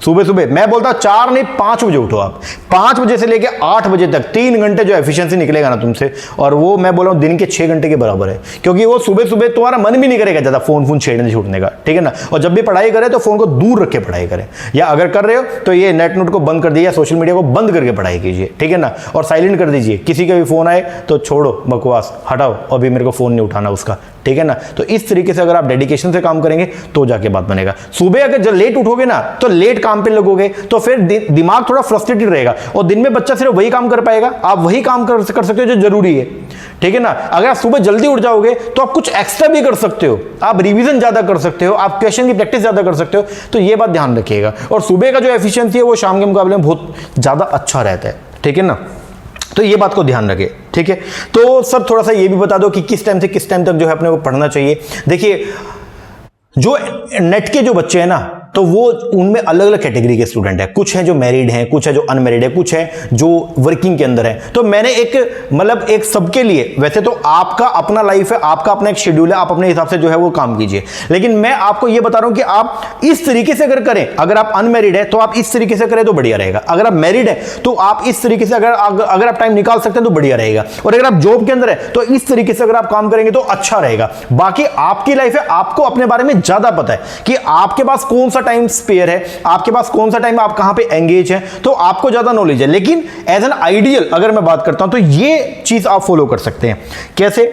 सुबह सुबह मैं बोलता हूं 4 नहीं 5 बजे उठो आप, 5 बजे से लेके 8 बजे तक 3 घंटे जो एफिशिएंसी निकलेगा ना तुमसे, और वो मैं बोल रहा हूं दिन के 6 घंटे के बराबर है, क्योंकि वो सुबह सुबह तुम्हारा मन भी नहीं करेगा ज्यादा फोन छेड़ने छूटने का, ठीक है ना। और जब भी पढ़ाई करें तो फोन को दूर रख के पढ़ाई करें, या अगर कर रहे हो तो ये नेट नोट को बंद कर दीजिए, सोशल मीडिया को बंद करके पढ़ाई कीजिए, ठीक है ना। और साइलेंट कर दीजिए, किसी का भी फोन आए तो छोड़ो बकवास, हटाओ, अभी मेरे को फोन नहीं उठाना उसका, ठीक है ना। तो इस तरीके से अगर आप डेडिकेशन से काम करेंगे तो जाके बात बनेगा। सुबह अगर जब लेट उठोगे ना तो लेट काम पे लगोगे, तो फिर दिमाग थोड़ा फ्रस्ट्रेटेड रहेगा, और दिन में बच्चा सिर्फ वही काम कर पाएगा, आप वही काम कर सकते हो जो जरूरी है, ठीक है ना। अगर आप सुबह जल्दी उठ जाओगे तो आप कुछ एक्स्ट्रा भी कर सकते हो, आप रिवीजन ज्यादा कर सकते हो, आप क्वेश्चन की प्रैक्टिस ज्यादा कर सकते हो। तो ये बात ध्यान रखिएगा। और सुबह का जो एफिशिएंसी है वो शाम के मुकाबले में बहुत ज्यादा अच्छा रहता है, ठीक है ना। तो ये बात को ध्यान रखें, ठीक है। तो सर थोड़ा सा ये भी बता दो कि किस टाइम से किस टाइम तक जो है अपने को पढ़ना चाहिए। देखिए जो नेट के जो बच्चे हैं ना, तो वो उनमें अलग अलग कैटेगरी के स्टूडेंट है। कुछ है जो मैरिड हैं, कुछ है जो अनमैरिड है, कुछ है जो वर्किंग के अंदर है। तो मैंने एक सबके लिए, वैसे तो आपका अपना लाइफ है, आपका अपना एक शेड्यूल है, आप अपने हिसाब से जो है वो काम कीजिए, लेकिन मैं आपको ये बता रहा हूं कि आप इस तरीके से अगर करें, अगर आप अनमैरिड है तो आप इस तरीके से करें तो बढ़िया रहेगा। अगर आप मैरिड है तो आप इस तरीके से अगर आप टाइम निकाल सकते हैं तो बढ़िया रहेगा। और अगर आप जॉब के अंदर है तो इस तरीके से अगर आप काम करेंगे तो अच्छा रहेगा। बाकी आपकी लाइफ है, आपको अपने बारे में ज्यादा पता है कि आपके पास कौन सा टाइम स्पेयर है, आपके पास कौन सा टाइम, आप कहां पे एंगेज है, तो आपको ज्यादा नॉलेज है। लेकिन एज एन आइडियल अगर मैं बात करता हूं तो ये चीज आप फॉलो कर सकते हैं। कैसे?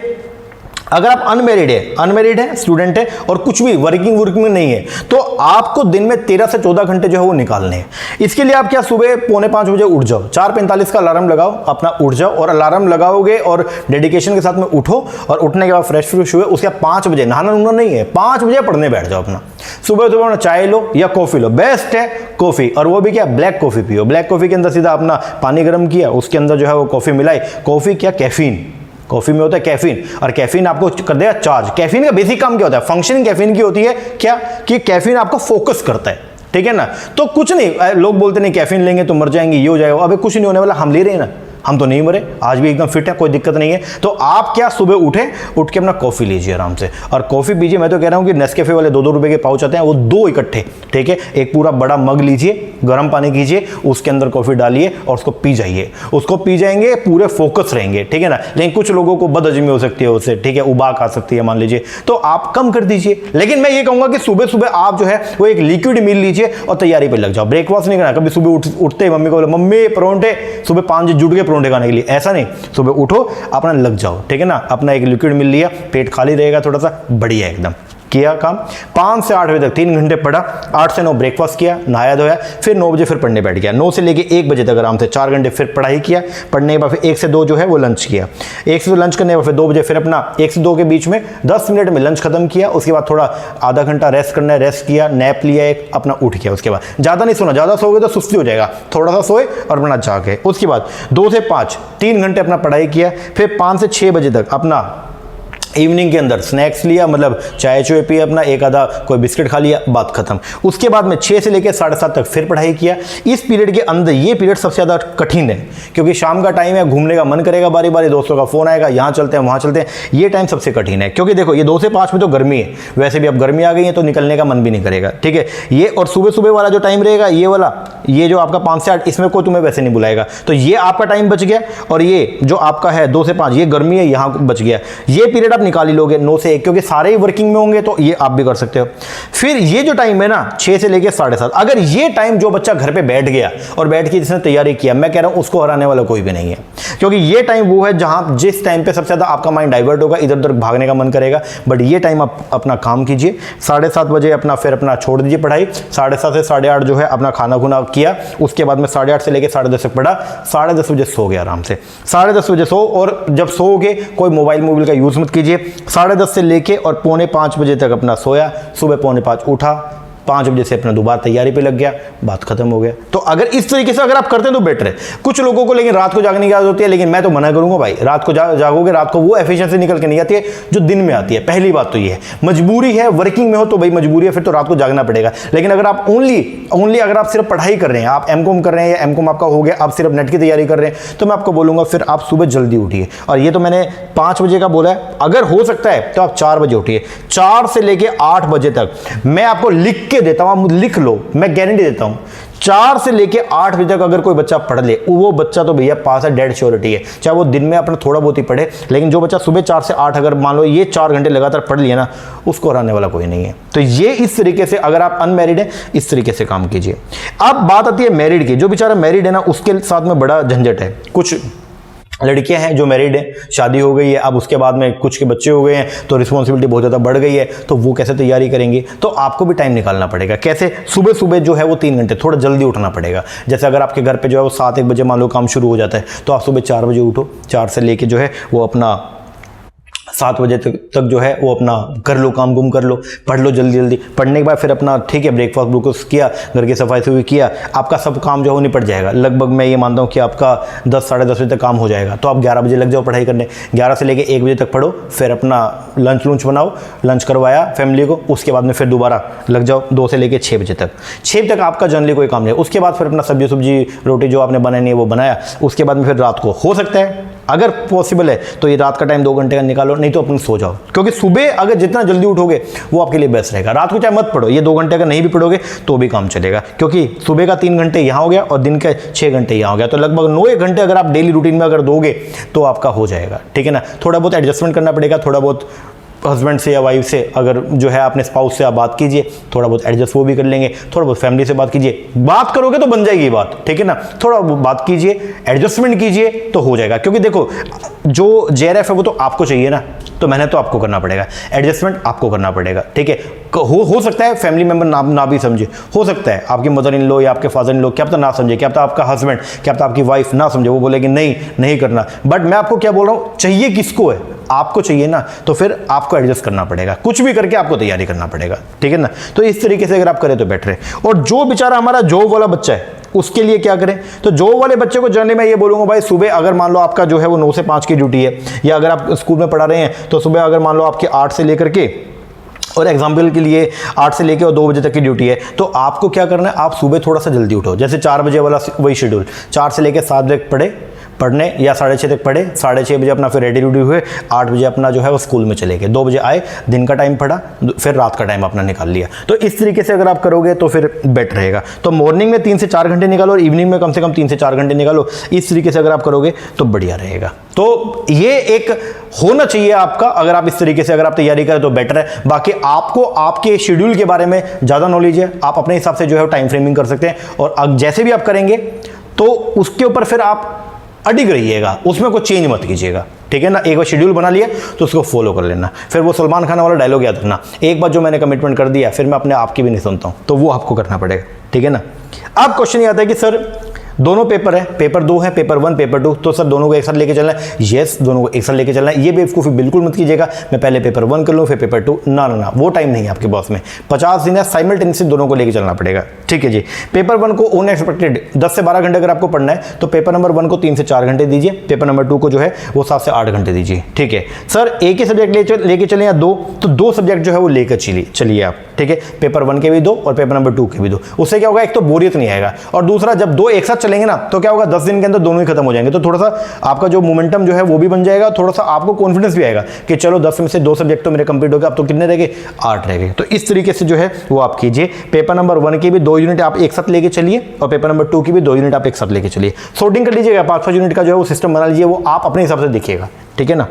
अगर आप अनमैरिड है स्टूडेंट है और कुछ भी वर्किंग में नहीं है, तो आपको दिन में 13 से 14 घंटे जो है वो निकालने हैं। इसके लिए आप क्या सुबह 4:45 बजे उठ जाओ, 4:45 का अलार्म लगाओ, अपना उठ जाओ और अलार्म लगाओगे और डेडिकेशन के साथ में उठो और उठने के बाद फ्रेश हुए, उसके बाद 5 बजे नहाना नुना नहीं है, 5 बजे पढ़ने बैठ जाओ अपना। सुबह सुबह चाय लो या कॉफी लो, बेस्ट है कॉफी, और वो भी क्या ब्लैक कॉफी पियो। ब्लैक कॉफी के अंदर सीधा अपना पानी गर्म किया, उसके अंदर जो है वो कॉफी मिलाई। कॉफी क्या, कैफीन, कॉफी में होता है कैफीन, और कैफीन आपको कर देगा चार्ज। कैफीन का बेसिक काम क्या होता है, फंक्शनिंग कैफीन की होती है क्या, कि कैफीन आपको फोकस करता है, ठीक है ना। तो कुछ नहीं, लोग बोलते नहीं कैफीन लेंगे तो मर जाएंगे, ये हो जाएगा, अबे कुछ नहीं होने वाला, हम ले रहे हैं ना, हम तो नहीं मरे, आज भी एकदम फिट है, कोई दिक्कत नहीं है। तो आप क्या सुबह उठ के अपना कॉफी लीजिए आराम से, और कॉफी पीजिए। मैं तो कह रहा हूं कि नेस्कैफे वाले 2-2 रुपए के पाउच आते हैं, वो 2 इकट्ठे, ठीक है। एक पूरा बड़ा मग लीजिए, गर्म पानी कीजिए, उसके अंदर कॉफी डालिए और उसको पी जाइए। उसको पी जाएंगे, पूरे फोकस रहेंगे, ठीक है ना। लेकिन कुछ लोगों को बदहजमी हो सकती है उससे, ठीक है, उबाक आ सकती है मान लीजिए, तो आप कम कर दीजिए। लेकिन मैं ये कहूंगा कि सुबह सुबह आप जो है वो एक लिक्विड मील लीजिए और तैयारी पे लग जाओ। ब्रेकफास्ट नहीं करना, कभी सुबह उठते ही मम्मी को बोले मम्मी परोंठे, सुबह 5 बजे जुट के परोंठे खाने के लिए, ऐसा नहीं। सुबह उठो, अपना लग जाओ, ठीक है ना। अपना एक लिक्विड मिल लिया, पेट खाली रहेगा, थोड़ा सा बढ़िया एकदम किया काम। 5 से 8 बजे तक 3 घंटे पढ़ा, 8 से 9 ब्रेकफास्ट किया, नहाया धोया, फिर 9 बजे फिर पढ़ने बैठ गया। 9 से लेके 1 बजे तक आराम से 4 घंटे फिर पढ़ाई किया। पढ़ने के बाद फिर 1 से 2 जो है वो लंच किया। 1 से 2 लंच करने के बाद फिर 2 बजे फिर अपना 1 से 2 के बीच में 10 मिनट में लंच खत्म किया। उसके बाद थोड़ा आधा घंटा रेस्ट करना है, रेस्ट किया, नैप लिया एक, अपना उठ गया। उसके बाद ज़्यादा नहीं सोना, ज़्यादा सोओगे तो सुस्ती हो जाएगा, थोड़ा सा सोए और अपना जागे। उसके बाद 2 से 5 3 घंटे अपना पढ़ाई किया। फिर 5 से 6 बजे तक अपना इवनिंग के अंदर स्नैक्स लिया, मतलब चाय चुए पिया, अपना एक आधा कोई बिस्किट खा लिया, बात खत्म। उसके बाद में 6 से लेकर 7:30 तक फिर पढ़ाई किया। इस पीरियड के अंदर ये पीरियड सबसे ज़्यादा कठिन है, क्योंकि शाम का टाइम है, घूमने का मन करेगा, बारी बारी दोस्तों का फोन आएगा, यहाँ चलते हैं वहाँ चलते हैं, ये टाइम सबसे कठिन है। क्योंकि देखो ये 2 से 5 में तो गर्मी है, वैसे भी अब गर्मी आ गई है तो निकलने का मन भी नहीं करेगा, ठीक है। ये और सुबह सुबह वाला जो टाइम रहेगा, ये वाला, ये जो आपका 5 से 8, इसमें कोई तुम्हें वैसे नहीं बुलाएगा, तो ये आपका टाइम बच गया। और ये जो आपका है 2 से 5, ये गर्मी है, यहाँ बच गया। ये पीरियड आप निकाल ही लोगे 9 से 1, क्योंकि सारे ही वर्किंग में होंगे, तो ये आप भी कर सकते हो। फिर ये जो टाइम है ना 6 से लेके 7:30, अगर ये टाइम जो बच्चा घर पे बैठ गया और बैठ के जिसने तैयारी किया, मैं कह रहा हूं उसको हराने वाला कोई भी नहीं है, क्योंकि ये टाइम वो है जहां जिस टाइम पे सबसे ज्यादा आपका माइंड डाइवर्ट होगा, इधर उधर भागने का मन करेगा। बट ये टाइम आप अपना काम कीजिए। 7:30 बजे अपना फिर अपना छोड़ दीजिए पढ़ाई। 7:30 से 8:30 जो है अपना खाना खुना किया। उसके बाद में 8:30 से लेके 10:30 तक पढ़ा। 10:30 बजे सो गया आराम से। 10:30 बजे सो, और जब सोओगे कोई मोबाइल का यूज मत कीजिए। 10:30 से लेके और 4:45 बजे तक अपना सोया। सुबह 4:45 उठा, 5 बजे से अपना दोबारा तैयारी पे लग गया, बात खत्म हो गया। तो अगर इस तरीके से अगर आप करते हैं तो बेटर है। कुछ लोगों को लेकिन रात को जागने की आदत होती है, लेकिन मैं तो मना करूंगा भाई, रात को जागोगे, रात को वो एफिशिएंसी निकल के नहीं आती है जो दिन में आती है। पहली बात तो ये है, मजबूरी है, वर्किंग में हो तो भाई मजबूरी है, फिर तो रात को जागना पड़ेगा। लेकिन अगर आप ओनली अगर आप सिर्फ पढ़ाई कर रहे हैं, आप एमकॉम कर रहे हैं या एमकॉम आपका हो गया, आप सिर्फ नेट की तैयारी कर रहे हैं, तो मैं आपको बोलूंगा फिर आप सुबह जल्दी उठिए। और ये तो मैंने 5 बजे का बोला है, अगर हो सकता है तो आप 4 बजे उठिए। 4 से लेके 8 बजे तक मैं आपको लिख के देता हूं, लिख लो, मैं गारंटी देता हूं 4 से लेके 8 बजे तक अगर कोई बच्चा पढ़ ले, वो बच्चा तो भैया पास है, डेड श्योरिटी है। चाहे वो दिन में अपना थोड़ा बहुत ही पढ़े, लेकिन जो बच्चा सुबह 4 से 8 अगर मान लो ये 4 घंटे लगातार पढ़ लिया ना, उसको हराने वाला कोई नहीं है। तो ये इस तरीके से, अगर आप अनमैरिड है इस तरीके से काम कीजिए। अब बात आती है मैरिड की। जो बेचारा मैरिड है ना, उसके साथ में बड़ा झंझट है। कुछ लड़कियां हैं जो मैरिड हैं, शादी हो गई है, अब उसके बाद में कुछ के बच्चे हो गए हैं, तो रिस्पॉन्सिबिलिटी बहुत ज़्यादा बढ़ गई है, तो वो कैसे तैयारी करेंगी? तो आपको भी टाइम निकालना पड़ेगा। कैसे? सुबह सुबह जो है वो 3 घंटे थोड़ा जल्दी उठना पड़ेगा। जैसे अगर आपके घर पे जो है वो 7-1 बजे मान लो काम शुरू हो जाता है, तो आप सुबह 4 बजे उठो। 4 से लेके जो है वो अपना 7 बजे तक जो है वो अपना कर लो, काम गुम कर लो, पढ़ लो जल्दी जल्दी। पढ़ने के बाद फिर अपना ठीक है ब्रेकफास्ट ब्रेकफास्ट किया, घर की सफाई से किया, आपका सब काम जो है वो निपट जाएगा। लगभग मैं ये मानता हूँ कि आपका 10 साढ़े 10 बजे तक काम हो जाएगा। तो आप 11 बजे लग जाओ पढ़ाई करने, 11 से लेके 1 बजे तक पढ़ो, फिर अपना लंच बनाओ, लंच करवाया फैमिली को, उसके बाद में फिर दोबारा लग जाओ 2 से लेके 6 बजे तक। 6 बजे तक आपका जनरली कोई काम नहीं है। उसके बाद फिर अपना सब्जी रोटी जो आपने बनानी है वो बनाया। उसके बाद में फिर रात को हो सकता है अगर पॉसिबल है तो ये रात का टाइम 2 घंटे का निकालो, नहीं तो अपन सो जाओ, क्योंकि सुबह अगर जितना जल्दी उठोगे वो आपके लिए बेस्ट रहेगा। रात को चाहे मत पढ़ो, ये 2 घंटे अगर नहीं भी पढ़ोगे तो भी काम चलेगा, क्योंकि सुबह का 3 घंटे यहाँ हो गया और दिन के 6 घंटे यहाँ हो गया। तो लगभग 9 घंटे अगर आप डेली रूटीन में अगर दोगे तो आपका हो जाएगा, ठीक है ना। थोड़ा बहुत एडजस्टमेंट करना पड़ेगा, थोड़ा बहुत हस्बैंड से या वाइफ से अगर जो है अपने स्पाउस से आप बात कीजिए, थोड़ा बहुत एडजस्ट वो भी कर लेंगे। थोड़ा बहुत फैमिली से बात कीजिए, बात करोगे तो बन जाएगी बात, ठीक है ना। थोड़ा बात कीजिए, एडजस्टमेंट कीजिए तो हो जाएगा, क्योंकि देखो जो जेआरएफ है वो तो आपको चाहिए ना, तो मेहनत तो आपको करना पड़ेगा, एडजस्टमेंट आपको करना पड़ेगा, ठीक है। हो सकता है फैमिली मेंबर ना भी समझे, हो सकता है आपकी मदर इन लो या आपके फादर इन लो क्या पता ना समझे, क्या पता आपका हस्बैंड, क्या पता आपकी वाइफ ना समझे, वो बोले कि नहीं करना। बट मैं आपको क्या बोल रहा हूँ, चाहिए किसको है, आपको चाहिए ना, तो फिर आपको एडजस्ट करना पड़ेगा, कुछ भी करके आपको तैयारी करना पड़ेगा, ठीक है ना। तो इस तरीके से अगर आप करें तो बेटर है। और जो बेचारा हमारा जॉब वाला बच्चा है उसके लिए क्या करें, तो जॉब वाले बच्चे को जनरली मैं ये बोलूंगा भाई, सुबह अगर मान लो आपका जो है वो 9 से 5 की ड्यूटी है, या अगर आप स्कूल में पढ़ा रहे हैं तो सुबह अगर मान लो आपकी 8 से लेकर के, और एग्जाम्पल के लिए 8 से लेकर और 2 बजे तक की ड्यूटी है, तो आपको क्या करना है, आप सुबह थोड़ा सा जल्दी उठो। जैसे 4 बजे वाला वही शेड्यूल, 4 से लेकर 7 बजे पढ़ने या 6:30 तक पढ़े, 6:30 बजे अपना फिर रेडी हुए, 8 बजे अपना जो है वो स्कूल में चले गए, 2 बजे आए, दिन का टाइम पढ़ा, फिर रात का टाइम अपना निकाल लिया। तो इस तरीके से अगर आप करोगे तो फिर बेटर रहेगा। तो मॉर्निंग में 3 से 4 घंटे निकालो और इवनिंग में कम से कम 3 से 4 घंटे निकालो। इस तरीके से अगर आप करोगे तो बढ़िया रहेगा। तो ये एक होना चाहिए आपका, अगर आप इस तरीके से अगर आप तैयारी करें तो बेटर है। बाकी आपको आपके शेड्यूल के बारे में ज़्यादा नॉलेज है, आप अपने हिसाब से जो है टाइम फ्रेमिंग कर सकते हैं, और जैसे भी आप करेंगे तो उसके ऊपर फिर आप अडिग रहिएगा, उसमें कोई चेंज मत कीजिएगा, ठीक है ना। एक बार शेड्यूल बना लिया तो उसको फॉलो कर लेना। फिर वो सलमान खान वाला डायलॉग याद रखना, एक बार जो मैंने कमिटमेंट कर दिया फिर मैं अपने आप की भी नहीं सुनता हूं, तो वो आपको करना पड़ेगा, ठीक है ना। अब क्वेश्चन ये आता है कि सर दोनों पेपर है, पेपर 2 है, पेपर 1 पेपर 2, तो सर दोनों को एक साथ लेके चलना है। यस, दोनों को एक साथ लेके चलना है। ये बेवकूफ़ी बिल्कुल मत कीजिएगा, मैं पहले पेपर 1 कर लूँ फिर पेपर 2, ना, वो टाइम नहीं है आपके पास में। 50 दिन है, साइमल्टेनियसली दोनों को लेके चलना पड़ेगा, ठीक है जी। पेपर 1 को अनएक्सपेक्टेड 10 से 12 घंटे अगर आपको पढ़ना है तो पेपर नंबर 1 को 3 से 4 घंटे दीजिए, पेपर नंबर 2 को जो है वो 7 से 8 घंटे दीजिए, ठीक है। सर एक ही सब्जेक्ट लेके चले या 2, तो 2 सब्जेक्ट जो है वो लेकर चलिए आप, ठीक है। पेपर 1 के भी 2 और पेपर नंबर 2 के भी 2। उससे क्या होगा, एक तो बोरियत नहीं आएगा, और दूसरा जब 2 एक साथ चलेंगे ना तो क्या होगा, 10 दिन के अंदर दोनों ही खत्म हो जाएंगे, तो थोड़ा सा आपका जो मोमेंटम जो है वो भी बन जाएगा, थोड़ा सा आपको कॉन्फिडेंस भी आएगा कि चलो 10 में से 2 सब्जेक्ट तो मेरे कंप्लीट हो गए, अब तो कितने रह गए, 8 रह गए। तो इस तरीके से जो है वो आप कीजिए। पेपर नंबर 1 की भी 2 यूनिट आप एक साथ लेके चलिए और पेपर नंबर 2 की भी 2 यूनिट आप एक साथ लेके चलिए। सॉर्टिंग कर लीजिएगा, 5-5 यूनिट का जो है वो सिस्टम बना लीजिए, वो आप अपने हिसाब से देखिएगा, ठीक है ना।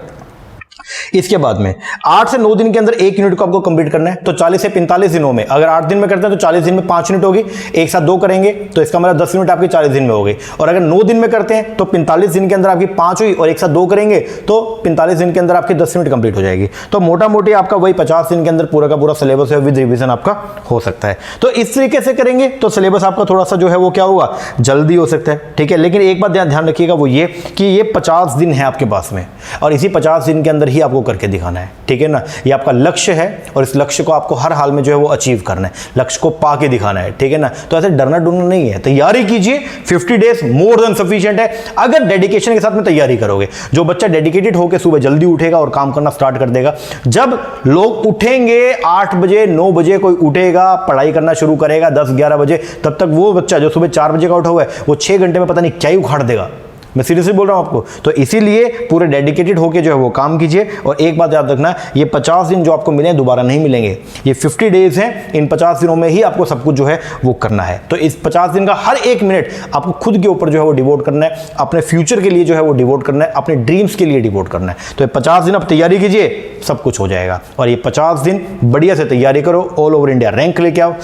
इसके बाद में 8 से 9 दिन के अंदर 1 यूनिट को आपको कंप्लीट करना है, तो 40 से 45 दिनों में, अगर 8 दिन में करते हैं तो 40 दिन में 5 यूनिट होगी, एक साथ 2 करेंगे तो इसका मतलब 10 यूनिट आपकी 40 दिन में हो गई। और अगर 9 दिन में करते हैं तो 45 दिन के अंदर आपकी 5 हुई, और एक साथ 2 करेंगे तो 45 दिन के अंदर आपकी 10 यूनिट कंप्लीट हो जाएगी। तो मोटा मोटी आपका वही 50 दिन के अंदर पूरा का पूरा सिलेबस है विद रिविजन आपका हो सकता है। तो इस तरीके से करेंगे तो सिलेबस आपका थोड़ा सा जो है वो क्या होगा, जल्दी हो सकता है, ठीक है। लेकिन एक बात ध्यान रखिएगा, वो ये कि ये 50 दिन है आपके पास में, और इसी 50 दिन के अंदर ही आपको करके दिखाना है, ठीक है ना। ये आपका लक्ष्य है और इस लक्ष्य को आपको हर हाल में जो है वो अचीव करना है, लक्ष्य को पाके दिखाना है, ठीक है ना। तो ऐसे डरना डरना नहीं है, तैयारी कीजिए। 50 डेज मोर देन सफिशिएंट है अगर डेडिकेशन के साथ में तैयारी करोगे। जो बच्चा डेडिकेटेड होकर सुबह जल्दी उठेगा और काम करना स्टार्ट कर देगा, जब लोग उठेंगे 8 बजे 9 बजे कोई उठेगा पढ़ाई करना शुरू करेगा 10-11 बजे, तब तक वो बच्चा जो सुबह 4 बजे का उठा हुआ है वो 6 घंटे में पता नहीं क्या ही उखाड़ देगा। मैं सीरियसली बोल रहा हूं आपको। तो इसीलिए पूरे डेडिकेटेड होके जो है वो काम कीजिए। और एक बात याद रखना, ये 50 दिन जो आपको मिले दोबारा नहीं मिलेंगे, ये 50 डेज हैं, इन 50 दिनों में ही आपको सब कुछ जो है वो करना है। तो इस 50 दिन का हर एक मिनट आपको खुद के ऊपर जो है वो डिवोट करना है, अपने फ्यूचर के लिए जो है वो डिवोट करना है, अपने ड्रीम्स के लिए डिवोट करना है। तो ये 50 दिन आप तैयारी कीजिए, सब कुछ हो जाएगा। और ये 50 दिन बढ़िया से तैयारी करो, ऑल ओवर इंडिया रैंक लेके आओ,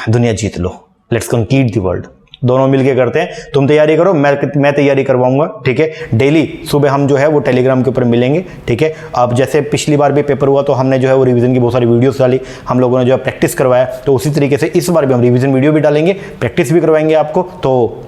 दुनिया जीत लो, लेट्स कंक्रीट द वर्ल्ड। दोनों मिलके करते हैं, तुम तैयारी करो, मैं तैयारी करवाऊंगा, ठीक है। डेली सुबह हम जो है वो टेलीग्राम के ऊपर मिलेंगे, ठीक है। अब जैसे पिछली बार भी पेपर हुआ तो हमने जो है वो रिवीजन की बहुत सारी वीडियोस डाली, हम लोगों ने जो है प्रैक्टिस करवाया, तो उसी तरीके से इस बार भी हम रिवीजन वीडियो भी डालेंगे, प्रैक्टिस भी करवाएंगे आपको। तो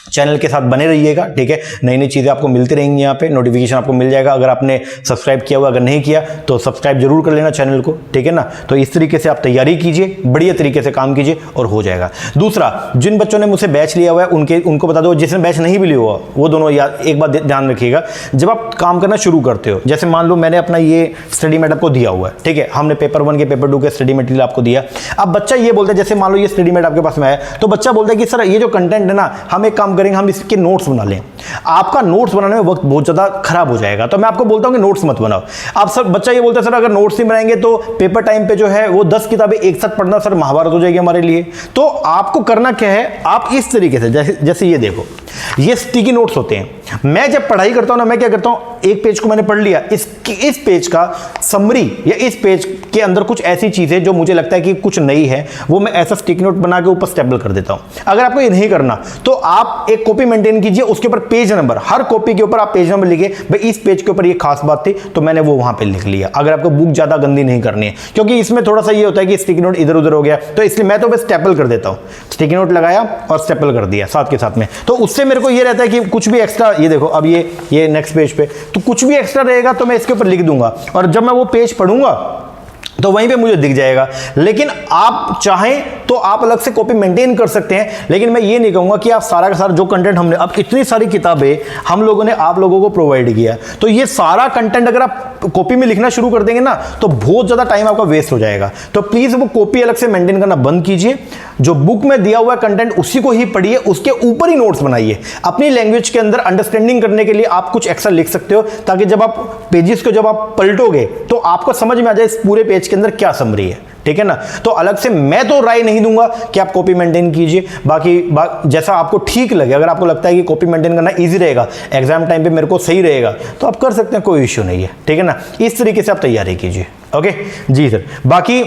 चैनल के साथ बने रहिएगा, ठीक है। नई नई चीज़ें आपको मिलती रहेंगी, यहाँ पे नोटिफिकेशन आपको मिल जाएगा। अगर आपने सब्सक्राइब किया हुआ, अगर नहीं किया तो सब्सक्राइब जरूर कर लेना चैनल को, ठीक है ना। तो इस तरीके से आप तैयारी कीजिए, बढ़िया तरीके से काम कीजिए और हो जाएगा। दूसरा, जिन बच्चों ने मुझसे बैच लिया हुआ है उनको बता दो, जिसने बैच नहीं भी लिया हुआ वो दोनों एक बात ध्यान रखिएगा। जब आप काम करना शुरू करते हो, जैसे मान लो मैंने अपना ये स्टडी मेट आपको दिया हुआ है, ठीक है, हमने पेपर 1 के पेपर 2 के स्टडी मटेरियल आपको दिया। अब बच्चा ये बोलता है, जैसे मान लो ये स्टडी मेट आपके पास में है, तो बच्चा बोलता है कि सर ये जो कंटेंट है ना, हम एक काम करेंगे, हम इसके नोट्स बना लें। आपका नोट्स बनाने में वक्त बहुत ज्यादा खराब हो जाएगा, तो मैं आपको बोलता हूं कि नोट्स मत बनाओ। आप सर, बच्चा ये बोलता है सर अगर नोट्स नहीं बनाएंगे तो पेपर टाइम पे जो है वो 10 किताबें एक साथ पढ़ना सर महाभारत हो जाएगी हमारे लिए। तो आपको करना क्या है, आप इस तरीके से, जैसे ये देखो, ये स्टिकी नोट्स होते हैं। मैं जब पढ़ाई करता हूं ना, मैं क्या करता हूं, एक पेज को मैंने पढ़ लिया, इस पेज का समरी या इस पेज के अंदर कुछ ऐसी चीजें जो मुझे लगता है कि कुछ नई है, वो मैं ऐसा स्टिकी नोट बना के ऊपर स्टेपल कर देता हूं। अगर आपको ये नहीं करना तो आप एक कॉपी मेंटेन कीजिए, उसके ऊपर पेज नंबर, हर कॉपी के ऊपर आप पेज नंबर लिखिए, भाई इस पेज के ऊपर ये खास बात थी तो मैंने वो वहां पे लिख लिया। अगर आपको बुक ज्यादा गंदी नहीं करनी है, क्योंकि इसमें थोड़ा सा ये होता है कि स्टिकी नोट इधर उधर हो गया, तो इसलिए मैं तो बस स्टेपल कर देता हूं। स्टिकी नोट लगाया और स्टेपल कर दिया साथ के साथ में, तो उससे मेरे को ये रहता है कि कुछ भी एक्स्ट्रा, ये देखो अब ये नेक्स्ट पेज पे तो कुछ भी एक्स्ट्रा रहेगा तो मैं इसके ऊपर लिख दूंगा, और जब मैं वो पेज पढ़ूंगा तो वहीं पे मुझे दिख जाएगा। लेकिन आप चाहें तो आप अलग से कॉपी मेंटेन कर सकते हैं, लेकिन मैं ये नहीं कहूंगा कि आप सारा का सारा जो कंटेंट हमने, अब इतनी सारी किताबें हम लोगों ने आप लोगों को प्रोवाइड किया, तो ये सारा कंटेंट अगर आप कॉपी में लिखना शुरू कर देंगे ना तो बहुत ज्यादा टाइम आपका वेस्ट हो जाएगा। तो प्लीज वो कॉपी अलग से मेंटेन करना बंद कीजिए, जो बुक में दिया हुआ कंटेंट उसी को ही पढ़िए, उसके ऊपर ही नोट्स बनाइए। अपनी लैंग्वेज के अंदर अंडरस्टैंडिंग करने के लिए आप कुछ एक्स्ट्रा लिख सकते हो, ताकि जब आप पेजेस को जब आप पलटोगे तो आपको समझ में आ जाए इस पूरे पेज के अंदर क्या समरी है, ठीक है ना। तो अलग से मैं तो राय नहीं दूंगा कि आप कॉपी मेंटेन कीजिए, बाकी जैसा आपको ठीक लगे। अगर आपको लगता है कि कॉपी मेंटेन करना इजी रहेगा, एग्जाम टाइम पे मेरे को सही रहेगा, तो आप कर सकते हैं, कोई इश्यू नहीं है, ठीक है ना। इस तरीके से आप तैयारी कीजिए। ओके जी सर। बाकी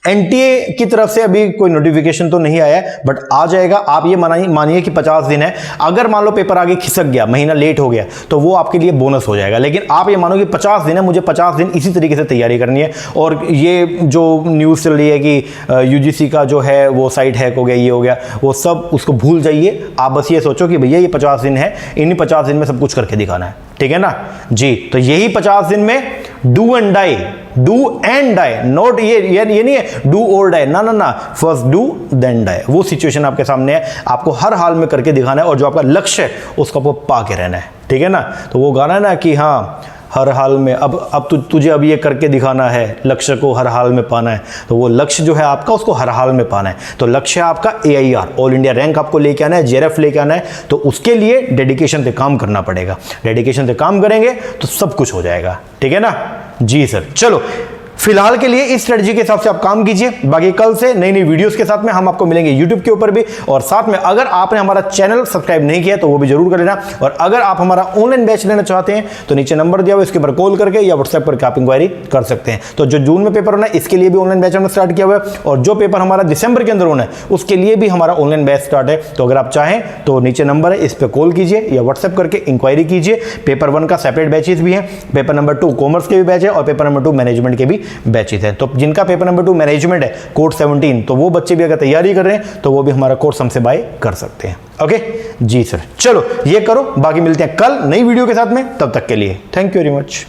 एनटीए की तरफ से अभी कोई नोटिफिकेशन तो नहीं आया है, बट आ जाएगा। आप ये मानिए कि 50 दिन है, अगर मान लो पेपर आगे खिसक गया, महीना लेट हो गया, तो वो आपके लिए बोनस हो जाएगा। लेकिन आप ये मानो कि 50 दिन है, मुझे 50 दिन इसी तरीके से तैयारी करनी है। और ये जो न्यूज़ चल रही है कि यूजीसी का जो है वो साइट हैक हो गया, ये हो गया, वो सब उसको भूल जाइए। आप बस ये सोचो कि भैया ये 50 दिन है, इन्हीं 50 दिन में सब कुछ करके दिखाना है, ठीक है ना जी। तो यही 50 दिन में do and die, do and die, note ये नहीं है डू और डाई, ना, फर्स्ट डू देन डाई। वो सिचुएशन आपके सामने है, आपको हर हाल में करके दिखाना है, और जो आपका लक्ष्य है उसको आपको पा के रहना है, ठीक है ना। तो वो गाना है ना कि हाँ हर हाल में, अब तुझे अब ये करके दिखाना है, लक्ष्य को हर हाल में पाना है। तो वो लक्ष्य जो है आपका, उसको हर हाल में पाना है। तो लक्ष्य है आपका AIR, ऑल इंडिया रैंक आपको लेके आना है, JRF लेके आना है। तो उसके लिए डेडिकेशन से काम करना पड़ेगा। डेडिकेशन से काम करेंगे तो सब कुछ हो जाएगा, ठीक है ना जी सर। चलो फिलहाल के लिए इस स्ट्रेटजी के हिसाब से आप काम कीजिए। बाकी कल से नई नई वीडियोस के साथ में हम आपको मिलेंगे यूट्यूब के ऊपर भी, और साथ में अगर आपने हमारा चैनल सब्सक्राइब नहीं किया तो वो भी जरूर कर लेना। और अगर आप हमारा ऑनलाइन बैच लेना चाहते हैं तो नीचे नंबर दिया हुआ, इसके ऊपर कॉल करके या व्हाट्सएप करके आप इंक्वायरी कर सकते हैं। तो जो जून में पेपर होना है इसके लिए भी ऑनलाइन बैच हमने स्टार्ट किया हुआ है, और जो पेपर हमारा दिसंबर के अंदर होना है उसके लिए भी हमारा ऑनलाइन बैच स्टार्ट है। तो अगर आप चाहें तो नीचे नंबर है, इस पर कॉल कीजिए या व्हाट्सएप करके इंक्वायरी कीजिए। पेपर 1 का सेपरेट बैचेस भी है, पेपर नंबर 2 कॉमर्स के भी बैच है, और पेपर नंबर 2 मैनेजमेंट के भी बैचेस है। तो जिनका पेपर नंबर 2 मैनेजमेंट है कोर्स 17, तो वो बच्चे भी अगर तैयारी कर रहे हैं तो वो भी हमारा कोर्स हमसे बाय कर सकते हैं। ओके जी सर। चलो ये करो, बाकी मिलते हैं कल नई वीडियो के साथ में। तब तक के लिए थैंक यू वेरी मच।